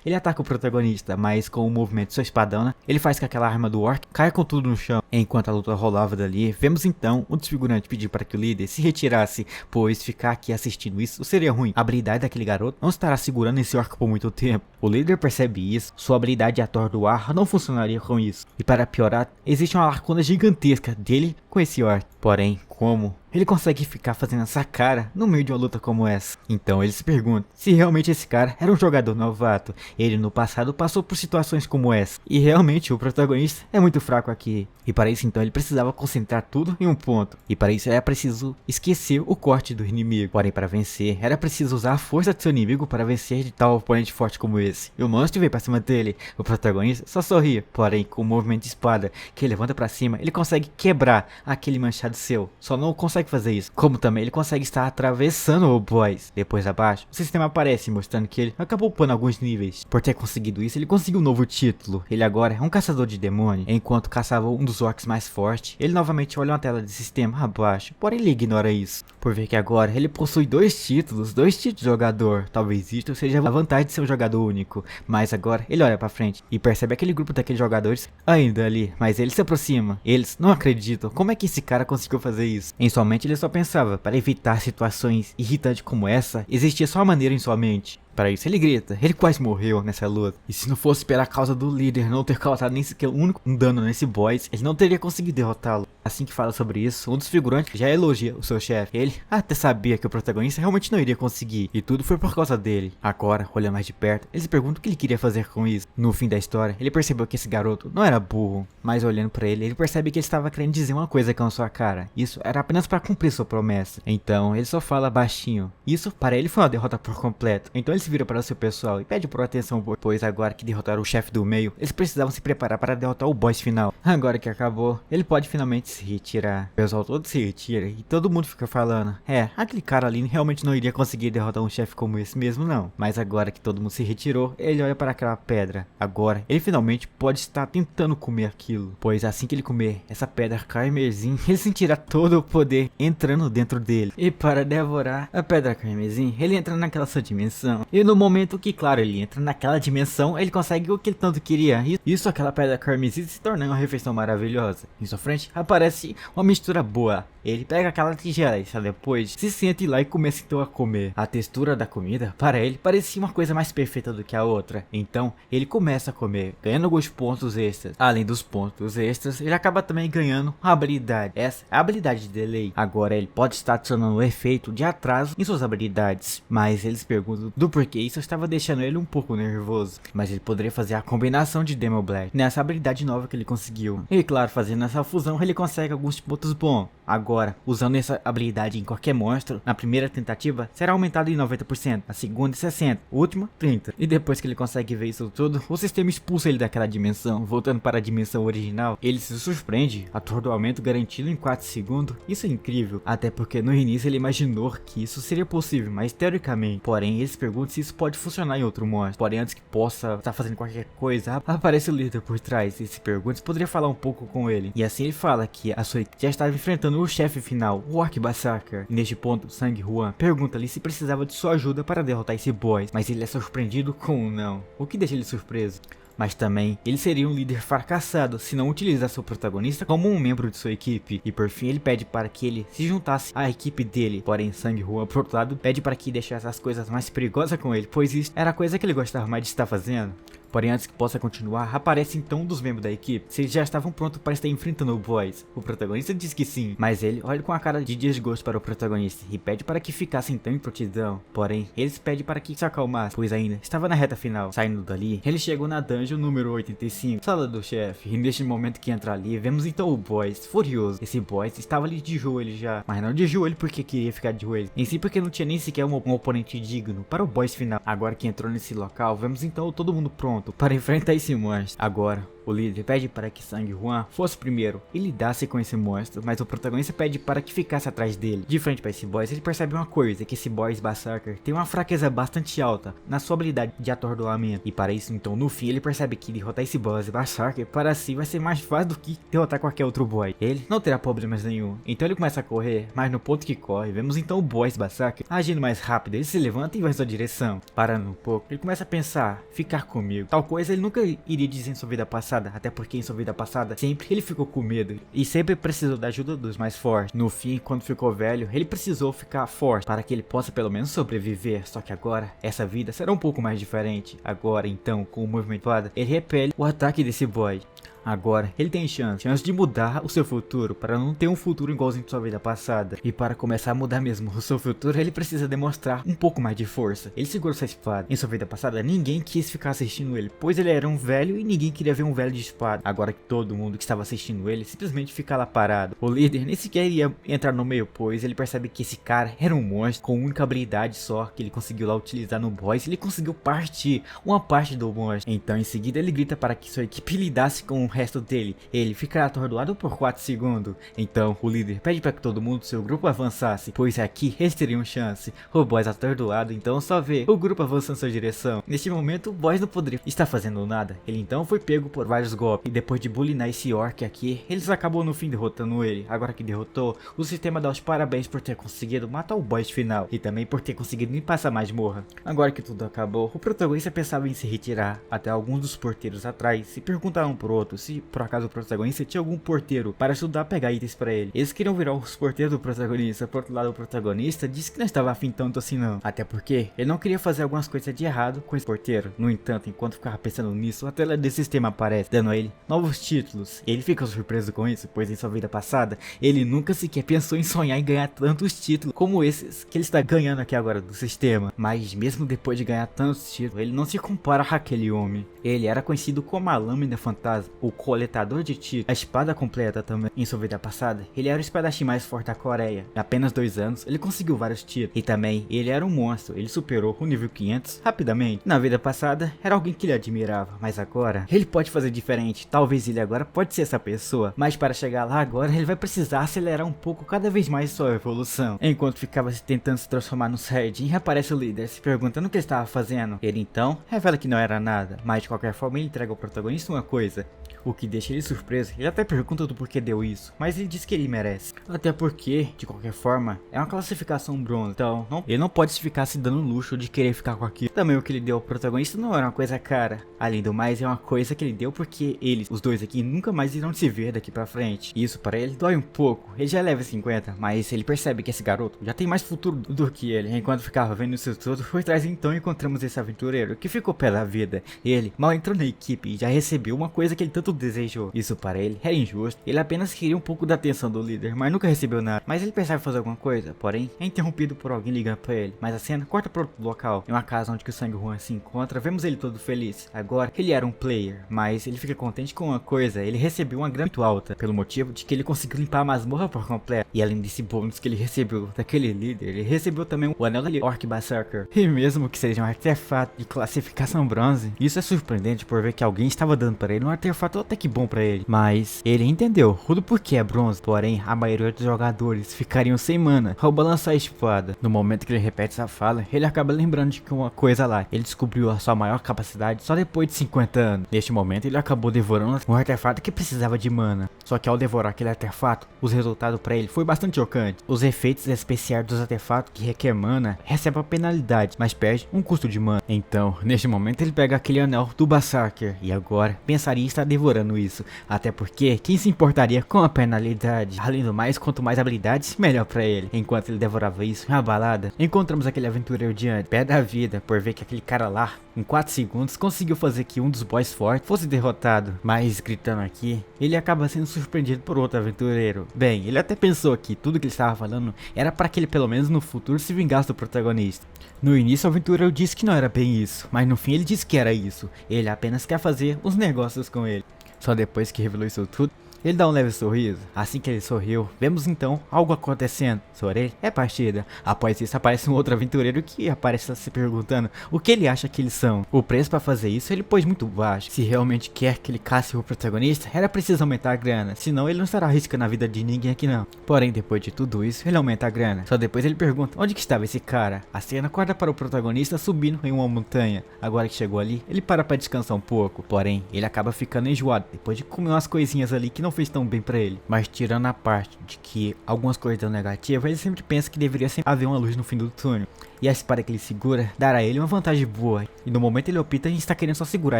ele ataca o protagonista, mas com o movimento de sua espadona, ele faz que aquela arma do orc caia com tudo no chão. Enquanto a luta rolava dali, vemos então o desfigurante pedir para que o líder se retirasse, pois ficar aqui assistindo isso seria ruim. A habilidade daquele garoto não estará segurando esse orc por muito tempo. O líder percebe isso, sua habilidade de atordoar não funcionaria com isso. E para piorar, existe uma lacuna gigantesca dele com esse orc. Porém, como ele consegue ficar fazendo essa cara no meio de uma luta como essa? Então ele se pergunta se realmente esse cara era um jogador novato. Ele no passado passou por situações como essa. E realmente o protagonista é muito fraco aqui. E para isso então ele precisava concentrar tudo em um ponto. E para isso era preciso esquecer o corte do inimigo. Porém para vencer era preciso usar a força do seu inimigo para vencer de tal oponente forte como esse. E o monstro veio para cima dele. O protagonista só sorria. Porém com o movimento de espada que ele levanta para cima, ele consegue quebrar aquele machado seu. Só não consegue fazer isso. Como também ele consegue estar atravessando o boss. Depois abaixo, o sistema aparece mostrando que ele acabou upando alguns níveis. Por ter conseguido isso, ele conseguiu um novo título. Ele agora é um caçador de demônio. Enquanto caçava um dos orcs mais fortes, ele novamente olha uma tela de sistema abaixo. Porém ele ignora isso, por ver que agora ele possui 2 títulos de jogador. Talvez isto seja a vantagem de ser um jogador único. Mas agora ele olha pra frente e percebe aquele grupo daqueles jogadores ainda ali. Mas ele se aproxima. Eles não acreditam. Como é que esse cara conseguiu fazer isso? Em sua mente ele só pensava, para evitar situações irritantes como essa, existia só uma maneira em sua mente. Para isso ele grita, ele quase morreu nessa luta. E se não fosse pela causa do líder não ter causado nem sequer um único dano nesse boss, ele não teria conseguido derrotá-lo. Assim que fala sobre isso, um dos figurantes já elogia o seu chefe. Ele até sabia que o protagonista realmente não iria conseguir, e tudo foi por causa dele. Agora, olhando mais de perto, ele se pergunta o que ele queria fazer com isso. No fim da história, ele percebeu que esse garoto não era burro, mas olhando pra ele, ele percebe que ele estava querendo dizer uma coisa com a sua cara. Isso era apenas para cumprir sua promessa. Então, ele só fala baixinho. Isso, para ele, foi uma derrota por completo. Então ele se vira para o seu pessoal e pede por atenção, pois agora que derrotaram o chefe do meio, eles precisavam se preparar para derrotar o boss final. Agora que acabou, ele pode finalmente se retirar. O pessoal todo se retira e todo mundo fica falando: aquele cara ali realmente não iria conseguir derrotar um chefe como esse mesmo não. Mas agora que todo mundo se retirou, ele olha para aquela pedra. Agora, ele finalmente pode estar tentando comer aquilo, pois assim que ele comer essa pedra carmesim, ele sentirá todo o poder entrando dentro dele. E para devorar a pedra carmesim, ele entra naquela sua dimensão. E no momento que, claro, ele entra naquela dimensão, ele consegue o que ele tanto queria. Isso, aquela pedra carmesim se torna uma refeição maravilhosa. Em sua frente aparece uma mistura boa. Ele pega aquela tigela e depois se sente lá e começa então a comer. A textura da comida, para ele, parecia uma coisa mais perfeita do que a outra. Então, ele começa a comer, ganhando alguns pontos extras. Além dos pontos extras, ele acaba também ganhando uma habilidade. Essa é a habilidade de delay. Agora ele pode estar adicionando um efeito de atraso em suas habilidades. Mas eles perguntam do porquê isso estava deixando ele um pouco nervoso. Mas ele poderia fazer a combinação de Demo Blast nessa habilidade nova que ele conseguiu. E claro, fazendo essa fusão, ele consegue alguns pontos bons. Agora, usando essa habilidade em qualquer monstro, na primeira tentativa será aumentado em 90%, a segunda em 60%, a última 30%. E depois que ele consegue ver isso tudo, o sistema expulsa ele daquela dimensão, voltando para a dimensão original. Ele se surpreende, atordoamento garantido em 4 segundos, isso é incrível, até porque no início ele imaginou que isso seria possível, mas teoricamente. Porém, ele se pergunta se isso pode funcionar em outro monstro. Porém, antes que possa estar fazendo qualquer coisa, aparece o líder por trás e se pergunta se poderia falar um pouco com ele. E assim ele fala que a sua equipe já estava enfrentando o chefe final, o Orc Berserker. E neste ponto, Sang-Hwan pergunta-lhe se precisava de sua ajuda para derrotar esse boss, mas ele é surpreendido com um não, o que deixa ele surpreso. Mas também, ele seria um líder fracassado se não utilizasse o protagonista como um membro de sua equipe. E por fim, ele pede para que ele se juntasse à equipe dele. Porém, Sang-Hwan, por outro lado, pede para que deixasse as coisas mais perigosas com ele, pois isso era a coisa que ele gostava mais de estar fazendo. Porém, antes que possa continuar, aparece então um dos membros da equipe. Se eles já estavam prontos para estar enfrentando o boss. O protagonista diz que sim, mas ele olha com a cara de desgosto para o protagonista e pede para que ficasse então em prontidão. Porém, eles pedem para que se acalmasse, pois ainda estava na reta final. Saindo dali, ele chegou na dungeon número 85, sala do chefe. E neste momento que entra ali, vemos então o boss furioso. Esse boss estava ali de joelho já, mas não de joelho porque queria ficar de joelho, em si porque não tinha nem sequer um oponente digno para o boss final. Agora que entrou nesse local, vemos então todo mundo pronto para enfrentar esse monstro. Agora, o líder pede para que Sang-Hwan fosse primeiro e lidasse com esse monstro, mas o protagonista pede para que ficasse atrás dele. De frente para esse boss, ele percebe uma coisa, que esse boss Berserker tem uma fraqueza bastante alta na sua habilidade de atordoamento. E para isso, então, no fim, ele percebe que derrotar esse boss Berserker para si vai ser mais fácil do que derrotar qualquer outro boss. Ele não terá problemas nenhum. Então ele começa a correr, mas no ponto que corre, vemos então o boss Berserker agindo mais rápido. Ele se levanta e vai em sua direção. Parando um pouco, ele começa a pensar, ficar comigo. Tal coisa ele nunca iria dizer em sua vida passada, até porque em sua vida passada sempre ele ficou com medo e sempre precisou da ajuda dos mais fortes. No fim, quando ficou velho, ele precisou ficar forte para que ele possa pelo menos sobreviver. Só que agora, essa vida será um pouco mais diferente. Agora, então, com o movimento, ele repele o ataque desse boy. Agora, ele tem chance de mudar o seu futuro, para não ter um futuro igualzinho de sua vida passada. E para começar a mudar mesmo o seu futuro, ele precisa demonstrar um pouco mais de força. Ele segura sua espada. Em sua vida passada, ninguém quis ficar assistindo ele, pois ele era um velho e ninguém queria ver um velho de espada. Agora que todo mundo que estava assistindo ele simplesmente fica lá parado. O líder nem sequer iria entrar no meio, pois ele percebe que esse cara era um monstro com única habilidade só que ele conseguiu lá utilizar no boss. Ele conseguiu partir uma parte do monstro. Então, em seguida, ele grita para que sua equipe lidasse com o resto dele. Ele fica atordoado por 4 segundos. Então o líder pede para que todo mundo do seu grupo avançasse, pois aqui eles teriam chance. O boss atordoado então só vê o grupo avançando em sua direção. Neste momento o boss não poderia estar fazendo nada. Ele então foi pego por vários golpes. E depois de bulinar esse orc aqui, eles acabou no fim derrotando ele. Agora que derrotou, o sistema dá os parabéns por ter conseguido matar o boss final. E também por ter conseguido nem passar mais morra. Agora que tudo acabou, o protagonista pensava em se retirar. Até alguns dos porteiros atrás se perguntaram por outros se por acaso o protagonista tinha algum porteiro para ajudar a pegar itens pra ele. Eles queriam virar os porteiros do protagonista. Por outro lado, o protagonista disse que não estava afim tanto assim não, até porque ele não queria fazer algumas coisas de errado com esse porteiro. No entanto, enquanto ficava pensando nisso, a tela desse sistema aparece, dando a ele novos títulos. Ele fica surpreso com isso, pois em sua vida passada, ele nunca sequer pensou em sonhar em ganhar tantos títulos como esses que ele está ganhando aqui agora do sistema. Mas mesmo depois de ganhar tantos títulos, ele não se compara àquele homem. Ele era conhecido como a Lâmina Fantasma, o coletador de títulos, a espada completa também. Em sua vida passada, ele era o espadachim mais forte da Coreia. Em apenas 2 anos, ele conseguiu vários títulos. E também, ele era um monstro, ele superou o nível 500 rapidamente. Na vida passada, era alguém que ele admirava, mas agora, ele pode fazer diferente. Talvez ele agora pode ser essa pessoa, mas para chegar lá agora, ele vai precisar acelerar um pouco cada vez mais sua evolução. Enquanto ficava tentando se transformar no Saiyajin, aparece o líder se perguntando o que ele estava fazendo. Ele então revela que não era nada, mas de qualquer forma ele entrega ao protagonista uma coisa, o que deixa ele surpreso. Ele até pergunta do porquê deu isso, mas ele diz que ele merece. Até porque, de qualquer forma, é uma classificação bronze, então ele não pode ficar se dando luxo de querer ficar com aquilo. Também o que ele deu ao protagonista não era uma coisa cara. Além do mais, é uma coisa que ele deu porque eles, os dois aqui, nunca mais irão se ver daqui pra frente. Isso para ele dói um pouco. Ele já é level 50, mas ele percebe que esse garoto já tem mais futuro do que ele. Enquanto ficava vendo isso tudo, por trás então encontramos esse aventureiro que ficou pé da vida. Ele mal entrou na equipe e já recebeu uma coisa que ele tanto desejou. Isso para ele era injusto. Ele apenas queria um pouco da atenção do líder, mas nunca recebeu nada. Mas ele pensava em fazer alguma coisa, porém é interrompido por alguém ligando para ele. Mas a cena corta para outro local, em uma casa onde que o Sang-hwan se encontra. Vemos ele todo feliz. Agora ele era um player, mas ele fica contente com uma coisa: ele recebeu uma grana muito alta, pelo motivo de que ele conseguiu limpar a masmorra por completo. E além desse bônus que ele recebeu daquele líder, ele recebeu também o anel da Orc Berserker. E mesmo que seja um artefato de classificação bronze, isso é surpreendente por ver que alguém estava dando para ele um artefato até que bom para ele. Mas ele entendeu tudo porque é bronze. Porém, a maioria dos jogadores ficariam sem mana ao balançar a espada. No momento que ele repete essa fala, ele acaba lembrando de que uma coisa lá, ele descobriu a sua maior capacidade só depois de 50 anos. Neste momento, ele acabou devorando um artefato que precisava de mana. Só que ao devorar aquele artefato, os resultados para ele foi bastante chocante. Os efeitos especiais dos artefatos que requer mana recebem a penalidade, mas perde um custo de mana. Então, neste momento, ele pega aquele anel do Berserker e agora pensaria em estar devorando isso. Até porque, quem se importaria com a penalidade? Além do mais, quanto mais habilidades, melhor pra ele. Enquanto ele devorava isso, na balada, encontramos aquele aventureiro diante, pé da vida, por ver que aquele cara lá, em 4 segundos, conseguiu fazer que um dos boys fortes fosse derrotado. Mas, gritando aqui, ele acaba sendo surpreendido por outro aventureiro. Bem, ele até pensou que tudo que ele estava falando era para que ele pelo menos no futuro se vingasse do protagonista. No início o aventureiro disse que não era bem isso, mas no fim ele disse que era isso. Ele apenas quer fazer uns negócios com ele. Só depois que revelou isso tudo, ele dá um leve sorriso. Assim que ele sorriu, vemos então algo acontecendo. Sua orelha é partida. Após isso aparece um outro aventureiro que aparece se perguntando o que ele acha que eles são. O preço para fazer isso ele pôs muito baixo. Se realmente quer que ele casse o protagonista, era preciso aumentar a grana. Senão ele não estará arriscando a vida de ninguém aqui não. Porém, depois de tudo isso, ele aumenta a grana. Só depois ele pergunta onde que estava esse cara. A cena corta para o protagonista subindo em uma montanha. Agora que chegou ali, ele para descansar um pouco. Porém, ele acaba ficando enjoado depois de comer umas coisinhas ali que não fez tão bem pra ele. Mas tirando a parte de que algumas coisas dão negativas, ele sempre pensa que deveria sempre haver uma luz no fim do túnel. E a espada que ele segura dará a ele uma vantagem boa. E no momento ele opta em estar querendo só segurar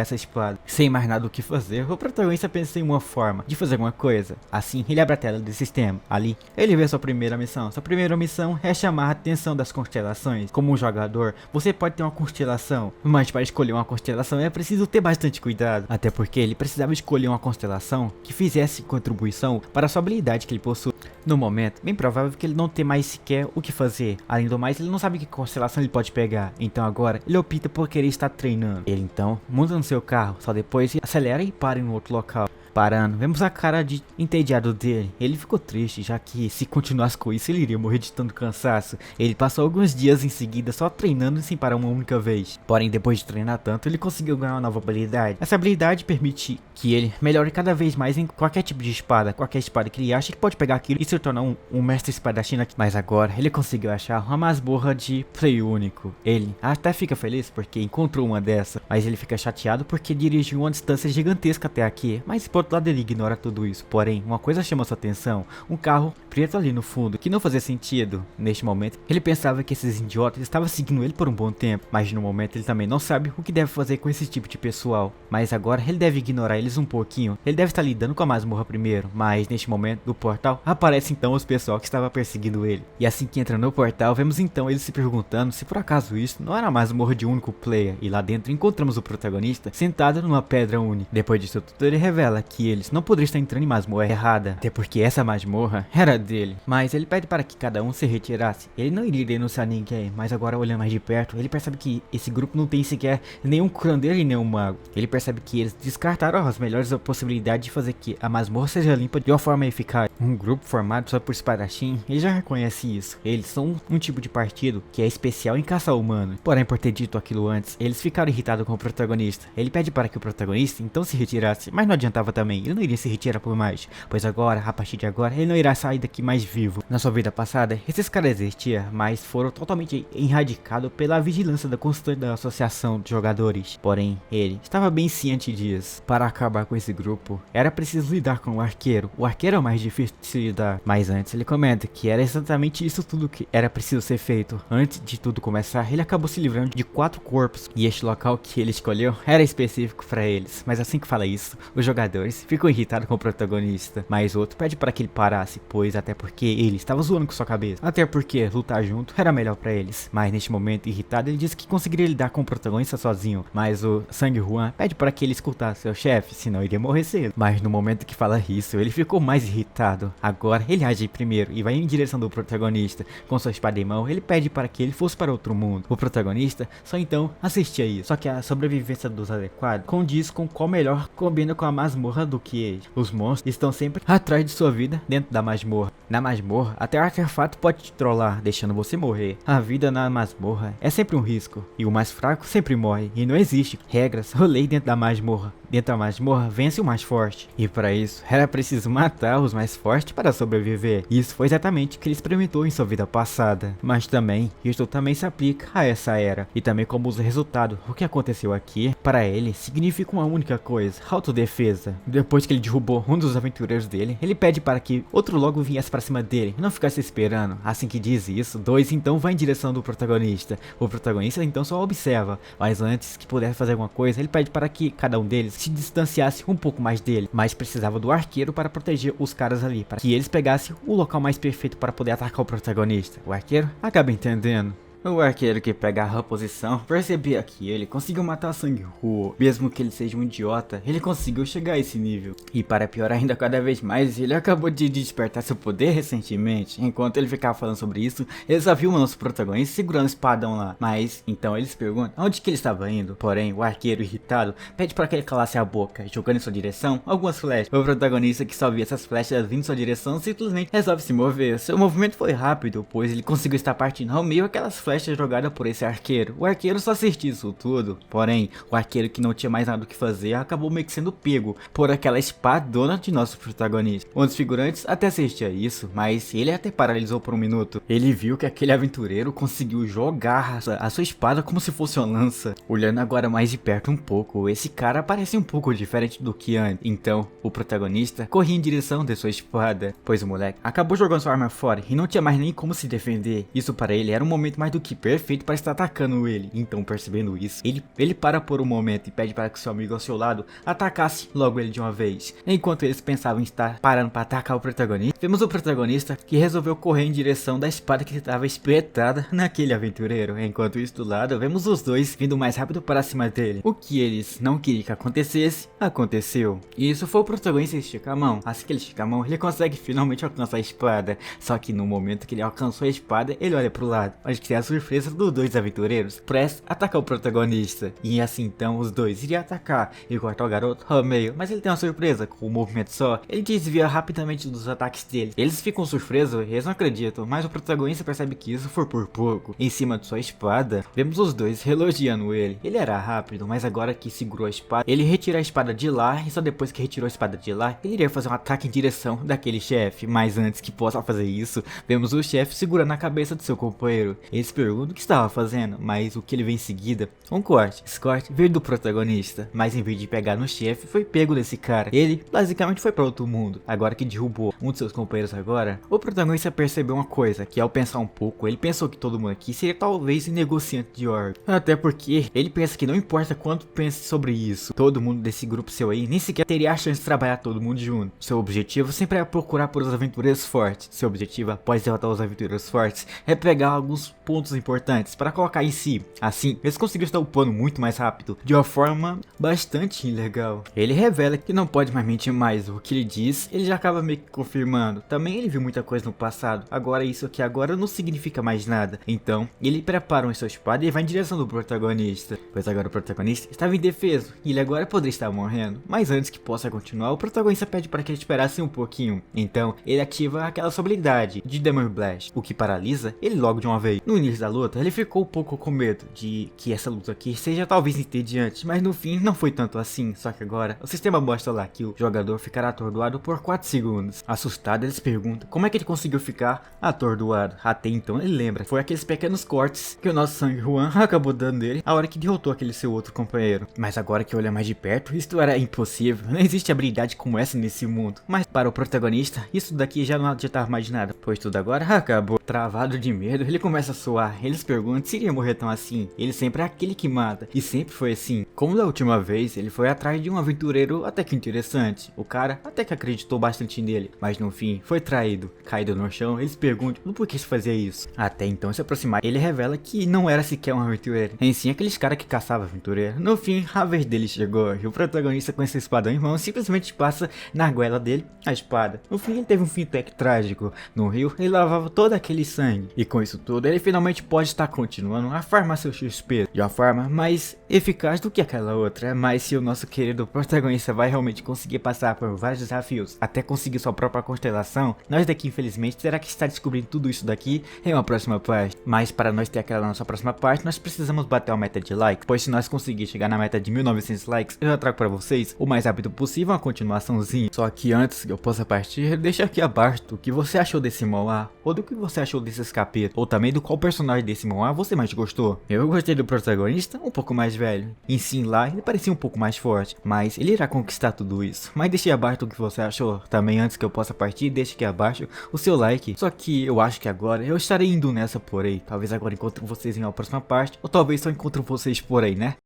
essa espada. Sem mais nada o que fazer, o protagonista pensa em uma forma de fazer alguma coisa. Assim, ele abre a tela do sistema. Ali, ele vê sua primeira missão. Sua primeira missão é chamar a atenção das constelações. Como um jogador, você pode ter uma constelação, mas para escolher uma constelação é preciso ter bastante cuidado. Até porque ele precisava escolher uma constelação que fizesse contribuição para a sua habilidade que ele possui. No momento, bem provável que ele não tenha mais sequer o que fazer. Além do mais, ele não sabe que constelação ele pode pegar. Então agora, ele opta por querer estar treinando. Ele então monta no seu carro, só depois acelera e para em um outro local. Parando, vemos a cara de entediado dele. Ele ficou triste, já que se continuasse com isso ele iria morrer de tanto cansaço. Ele passou alguns dias em seguida só treinando sem parar uma única vez. Porém, depois de treinar tanto, ele conseguiu ganhar uma nova habilidade. Essa habilidade permite que ele melhore cada vez mais em qualquer tipo de espada. Qualquer espada que ele acha que pode pegar aquilo e se tornar um mestre espadachim. Mas agora, ele conseguiu achar uma masmorra de play único. Ele até fica feliz porque encontrou uma dessa, mas ele fica chateado porque dirigiu uma distância gigantesca até aqui. Mas por outro lado ele ignora tudo isso, porém, uma coisa chama sua atenção, um carro preto ali no fundo, que não fazia sentido. Neste momento, ele pensava que esses idiotas estavam seguindo ele por um bom tempo, mas no momento ele também não sabe o que deve fazer com esse tipo de pessoal. Mas agora ele deve ignorar eles um pouquinho, ele deve estar lidando com a masmorra primeiro, mas neste momento, do portal, aparece então os pessoal que estava perseguindo ele. E assim que entra no portal, vemos então ele se perguntando se por acaso isso não era a masmorra de um único player, e lá dentro encontramos o protagonista sentado numa pedra única. Depois disso tudo, ele revela que eles não poderiam estar entrando em masmorra errada, até porque essa masmorra era dele. Mas ele pede para que cada um se retirasse. Ele não iria denunciar ninguém, mas agora olhando mais de perto, ele percebe que esse grupo não tem sequer nenhum curandeiro e nenhum mago. Ele percebe que eles descartaram as melhores possibilidades de fazer que a masmorra seja limpa de uma forma eficaz. Um grupo formado só por espadachim, ele já reconhece isso. Eles são um tipo de partido que é especial em caça ao humano. Porém, por ter dito aquilo antes, eles ficaram irritados com o protagonista. Ele pede para que o protagonista então se retirasse, mas não adiantava também, ele não iria se retirar por mais, pois agora, a partir de agora, ele não irá sair daqui mais vivo. Na sua vida passada, esses caras existiam, mas foram totalmente erradicados pela vigilância da constante da associação de jogadores. Porém, ele estava bem ciente disso. Para acabar com esse grupo, era preciso lidar com o arqueiro. O arqueiro é o mais difícil de se lidar, mas antes ele comenta que era exatamente isso tudo que era preciso ser feito. Antes de tudo começar, ele acabou se livrando de 4 corpos, e este local que ele escolheu era específico para eles. Mas assim que fala isso, os jogadores ficam irritados com o protagonista, mas outro pede para que ele parasse, pois até porque ele estava zoando com sua cabeça, até porque lutar junto era melhor para eles. Mas neste momento, irritado, ele disse que conseguiria lidar com o protagonista sozinho, mas o Sangue Juan pede para que ele escutasse seu chefe, senão iria morrer cedo. Mas no momento que fala isso, ele ficou mais irritado. Agora ele age primeiro e vai em direção do protagonista. Com sua espada em mão, ele pede para que ele fosse para outro mundo. O protagonista só então assistia isso, só que a sobrevivência dos adequados condiz com qual melhor combina com a masmorra do que ele. Os monstros estão sempre atrás de sua vida dentro da masmorra. Na masmorra, até o artefato pode te trollar, deixando você morrer. A vida na masmorra é sempre um risco, e o mais fraco sempre morre, e não existe regras ou lei dentro da masmorra. Dentro da masmorra, vence o mais forte, e para isso, era preciso matar os mais fortes para sobreviver. Isso foi exatamente o que ele experimentou em sua vida passada. Mas também, isso também se aplica a essa era, e também como os resultados. O que aconteceu aqui, para ele, significa uma única coisa: autodefesa. Depois que ele derrubou um dos aventureiros dele, ele pede para que outro logo viesse para cima dele, e não ficasse esperando. Assim que diz isso, dois então vai em direção do protagonista. O protagonista então só observa, mas antes que pudesse fazer alguma coisa, ele pede para que cada um deles se distanciasse um pouco mais dele, mas precisava do arqueiro para proteger os caras ali, para que eles pegassem o local mais perfeito para poder atacar o protagonista. O arqueiro acaba entendendo. O arqueiro que pegava a posição percebia que ele conseguiu matar Sangue-Ru. Mesmo que ele seja um idiota, ele conseguiu chegar a esse nível. E para piorar ainda cada vez mais, ele acabou de despertar seu poder recentemente. Enquanto ele ficava falando sobre isso, ele só viu o nosso protagonista segurando o espadão lá. Mas, então eles perguntam onde que ele estava indo. Porém, o arqueiro irritado pede para que ele calasse a boca, jogando em sua direção algumas flechas. O protagonista, que só via essas flechas vindo em sua direção, simplesmente resolve se mover. Seu movimento foi rápido, pois ele conseguiu estar partindo ao meio aquelas flechas jogada por esse arqueiro. O arqueiro só assistia isso tudo, porém, o arqueiro, que não tinha mais nada o que fazer, acabou meio que sendo pego por aquela espadona de nosso protagonista. Um dos figurantes até assistia isso, mas ele até paralisou por um minuto. Ele viu que aquele aventureiro conseguiu jogar a sua espada como se fosse uma lança. Olhando agora mais de perto um pouco, esse cara parece um pouco diferente do que antes. Então, o protagonista corria em direção de sua espada, pois o moleque acabou jogando sua arma fora e não tinha mais nem como se defender. Isso para ele era um momento mais do que perfeito para estar atacando ele. Então, percebendo isso, ele para por um momento e pede para que seu amigo ao seu lado atacasse logo ele de uma vez. Enquanto eles pensavam em estar parando para atacar o protagonista, vemos o protagonista que resolveu correr em direção da espada que estava espetada naquele aventureiro. Enquanto isso, do lado, vemos os dois vindo mais rápido para cima dele. O que eles não queriam que acontecesse, aconteceu. E isso foi o protagonista esticar a mão. Assim que ele estica a mão, ele consegue finalmente alcançar a espada. Só que no momento que ele alcançou a espada, ele olha para o lado, onde que tem a surpresa dos dois aventureiros prestes a atacar o protagonista. E assim então os dois iriam atacar e cortar o garoto ao meio, mas ele tem uma surpresa. Com um movimento só, ele desvia rapidamente dos ataques dele. Eles ficam surpresos e eles não acreditam, mas o protagonista percebe que isso foi por pouco. Em cima de sua espada, vemos os dois elogiando ele. Ele era rápido, mas agora que segurou a espada, ele retira a espada de lá, e só depois que retirou a espada de lá, ele iria fazer um ataque em direção daquele chefe. Mas antes que possa fazer isso, vemos o chefe segurando a cabeça do seu companheiro. Eles perguntam o que estava fazendo, mas o que ele vê em seguida, um corte. Esse corte veio do protagonista, mas em vez de pegar no chefe, foi pego desse cara. Ele basicamente foi para outro mundo, agora que derrubou um de seus companheiros agora. O protagonista percebeu uma coisa, que ao pensar um pouco, ele pensou que todo mundo aqui seria talvez negociante de órgãos. Até porque ele pensa que não importa quanto pense sobre isso, todo mundo desse grupo seu aí nem sequer teria a chance de trabalhar todo mundo junto. Seu objetivo sempre é procurar por os aventureiros fortes. Seu objetivo após derrotar os aventureiros fortes é pegar alguns pontos importantes para colocar em si. Assim, eles conseguiram estar upando muito mais rápido, de uma forma bastante ilegal. Ele revela que não pode mais mentir mais, o que ele diz, ele já acaba meio que confirmando. Também ele viu muita coisa no passado, agora isso aqui agora não significa mais nada. Então, ele prepara sua espada e vai em direção do protagonista, pois agora o protagonista estava indefeso e ele agora poderia estar morrendo. Mas antes que possa continuar, o protagonista pede para que ele esperasse um pouquinho. Então, ele ativa aquela sua habilidade de Demon Blast, o que paralisa ele logo de uma vez. No início da luta, ele ficou um pouco com medo de que essa luta aqui seja talvez entediante, mas no fim não foi tanto assim. Só que agora, o sistema mostra lá que o jogador ficará atordoado por 4 segundos. Assustado, ele se pergunta como é que ele conseguiu ficar atordoado. Até então ele lembra, foi aqueles pequenos cortes que o nosso Sang Juan acabou dando nele a hora que derrotou aquele seu outro companheiro. Mas agora que olha mais de perto, isso era impossível, não existe habilidade como essa nesse mundo. Mas para o protagonista, isso daqui já não adiantava mais de nada, pois tudo agora acabou. Travado de medo, ele começa a suar. Ele se pergunta se iria morrer tão assim. Ele sempre é aquele que mata, e sempre foi assim. Como da última vez, ele foi atrás de um aventureiro até que interessante. O cara até que acreditou bastante nele, mas no fim foi traído. Caído no chão, ele se pergunta por que se fazia isso. Até então se aproximar, ele revela que não era sequer um aventureiro, em sim aqueles caras que caçavam aventureiro. No fim, a vez dele chegou, e o protagonista com esse espadão em mão simplesmente passa na goela dele a espada. No fim, ele teve um fim trágico. No rio, ele lavava todo aquele sangue, e com isso tudo, ele finalmente pode estar continuando a farmar seu XP de uma forma mais eficaz do que aquela outra. Mas se o nosso querido protagonista vai realmente conseguir passar por vários desafios até conseguir sua própria constelação, nós daqui infelizmente terá que estar descobrindo tudo isso daqui em uma próxima parte. Mas para nós ter aquela nossa próxima parte, nós precisamos bater a meta de likes, pois se nós conseguir chegar na meta de 1900 likes, eu já trago para vocês o mais rápido possível uma continuaçãozinha. Só que antes que eu possa partir, deixa aqui abaixo o que você achou desse manhwa, ou do que você achou desses capítulos, ou também do qual personagem desse manhwa você mais gostou. Eu gostei do protagonista, um pouco mais velho. Em sim lá, ele parecia um pouco mais forte, mas ele irá conquistar tudo isso. Mas deixe abaixo o que você achou. Também antes que eu possa partir, deixe aqui abaixo o seu like. Só que eu acho que agora eu estarei indo nessa por aí. Talvez agora encontre vocês em uma próxima parte, ou talvez só encontre vocês por aí, né?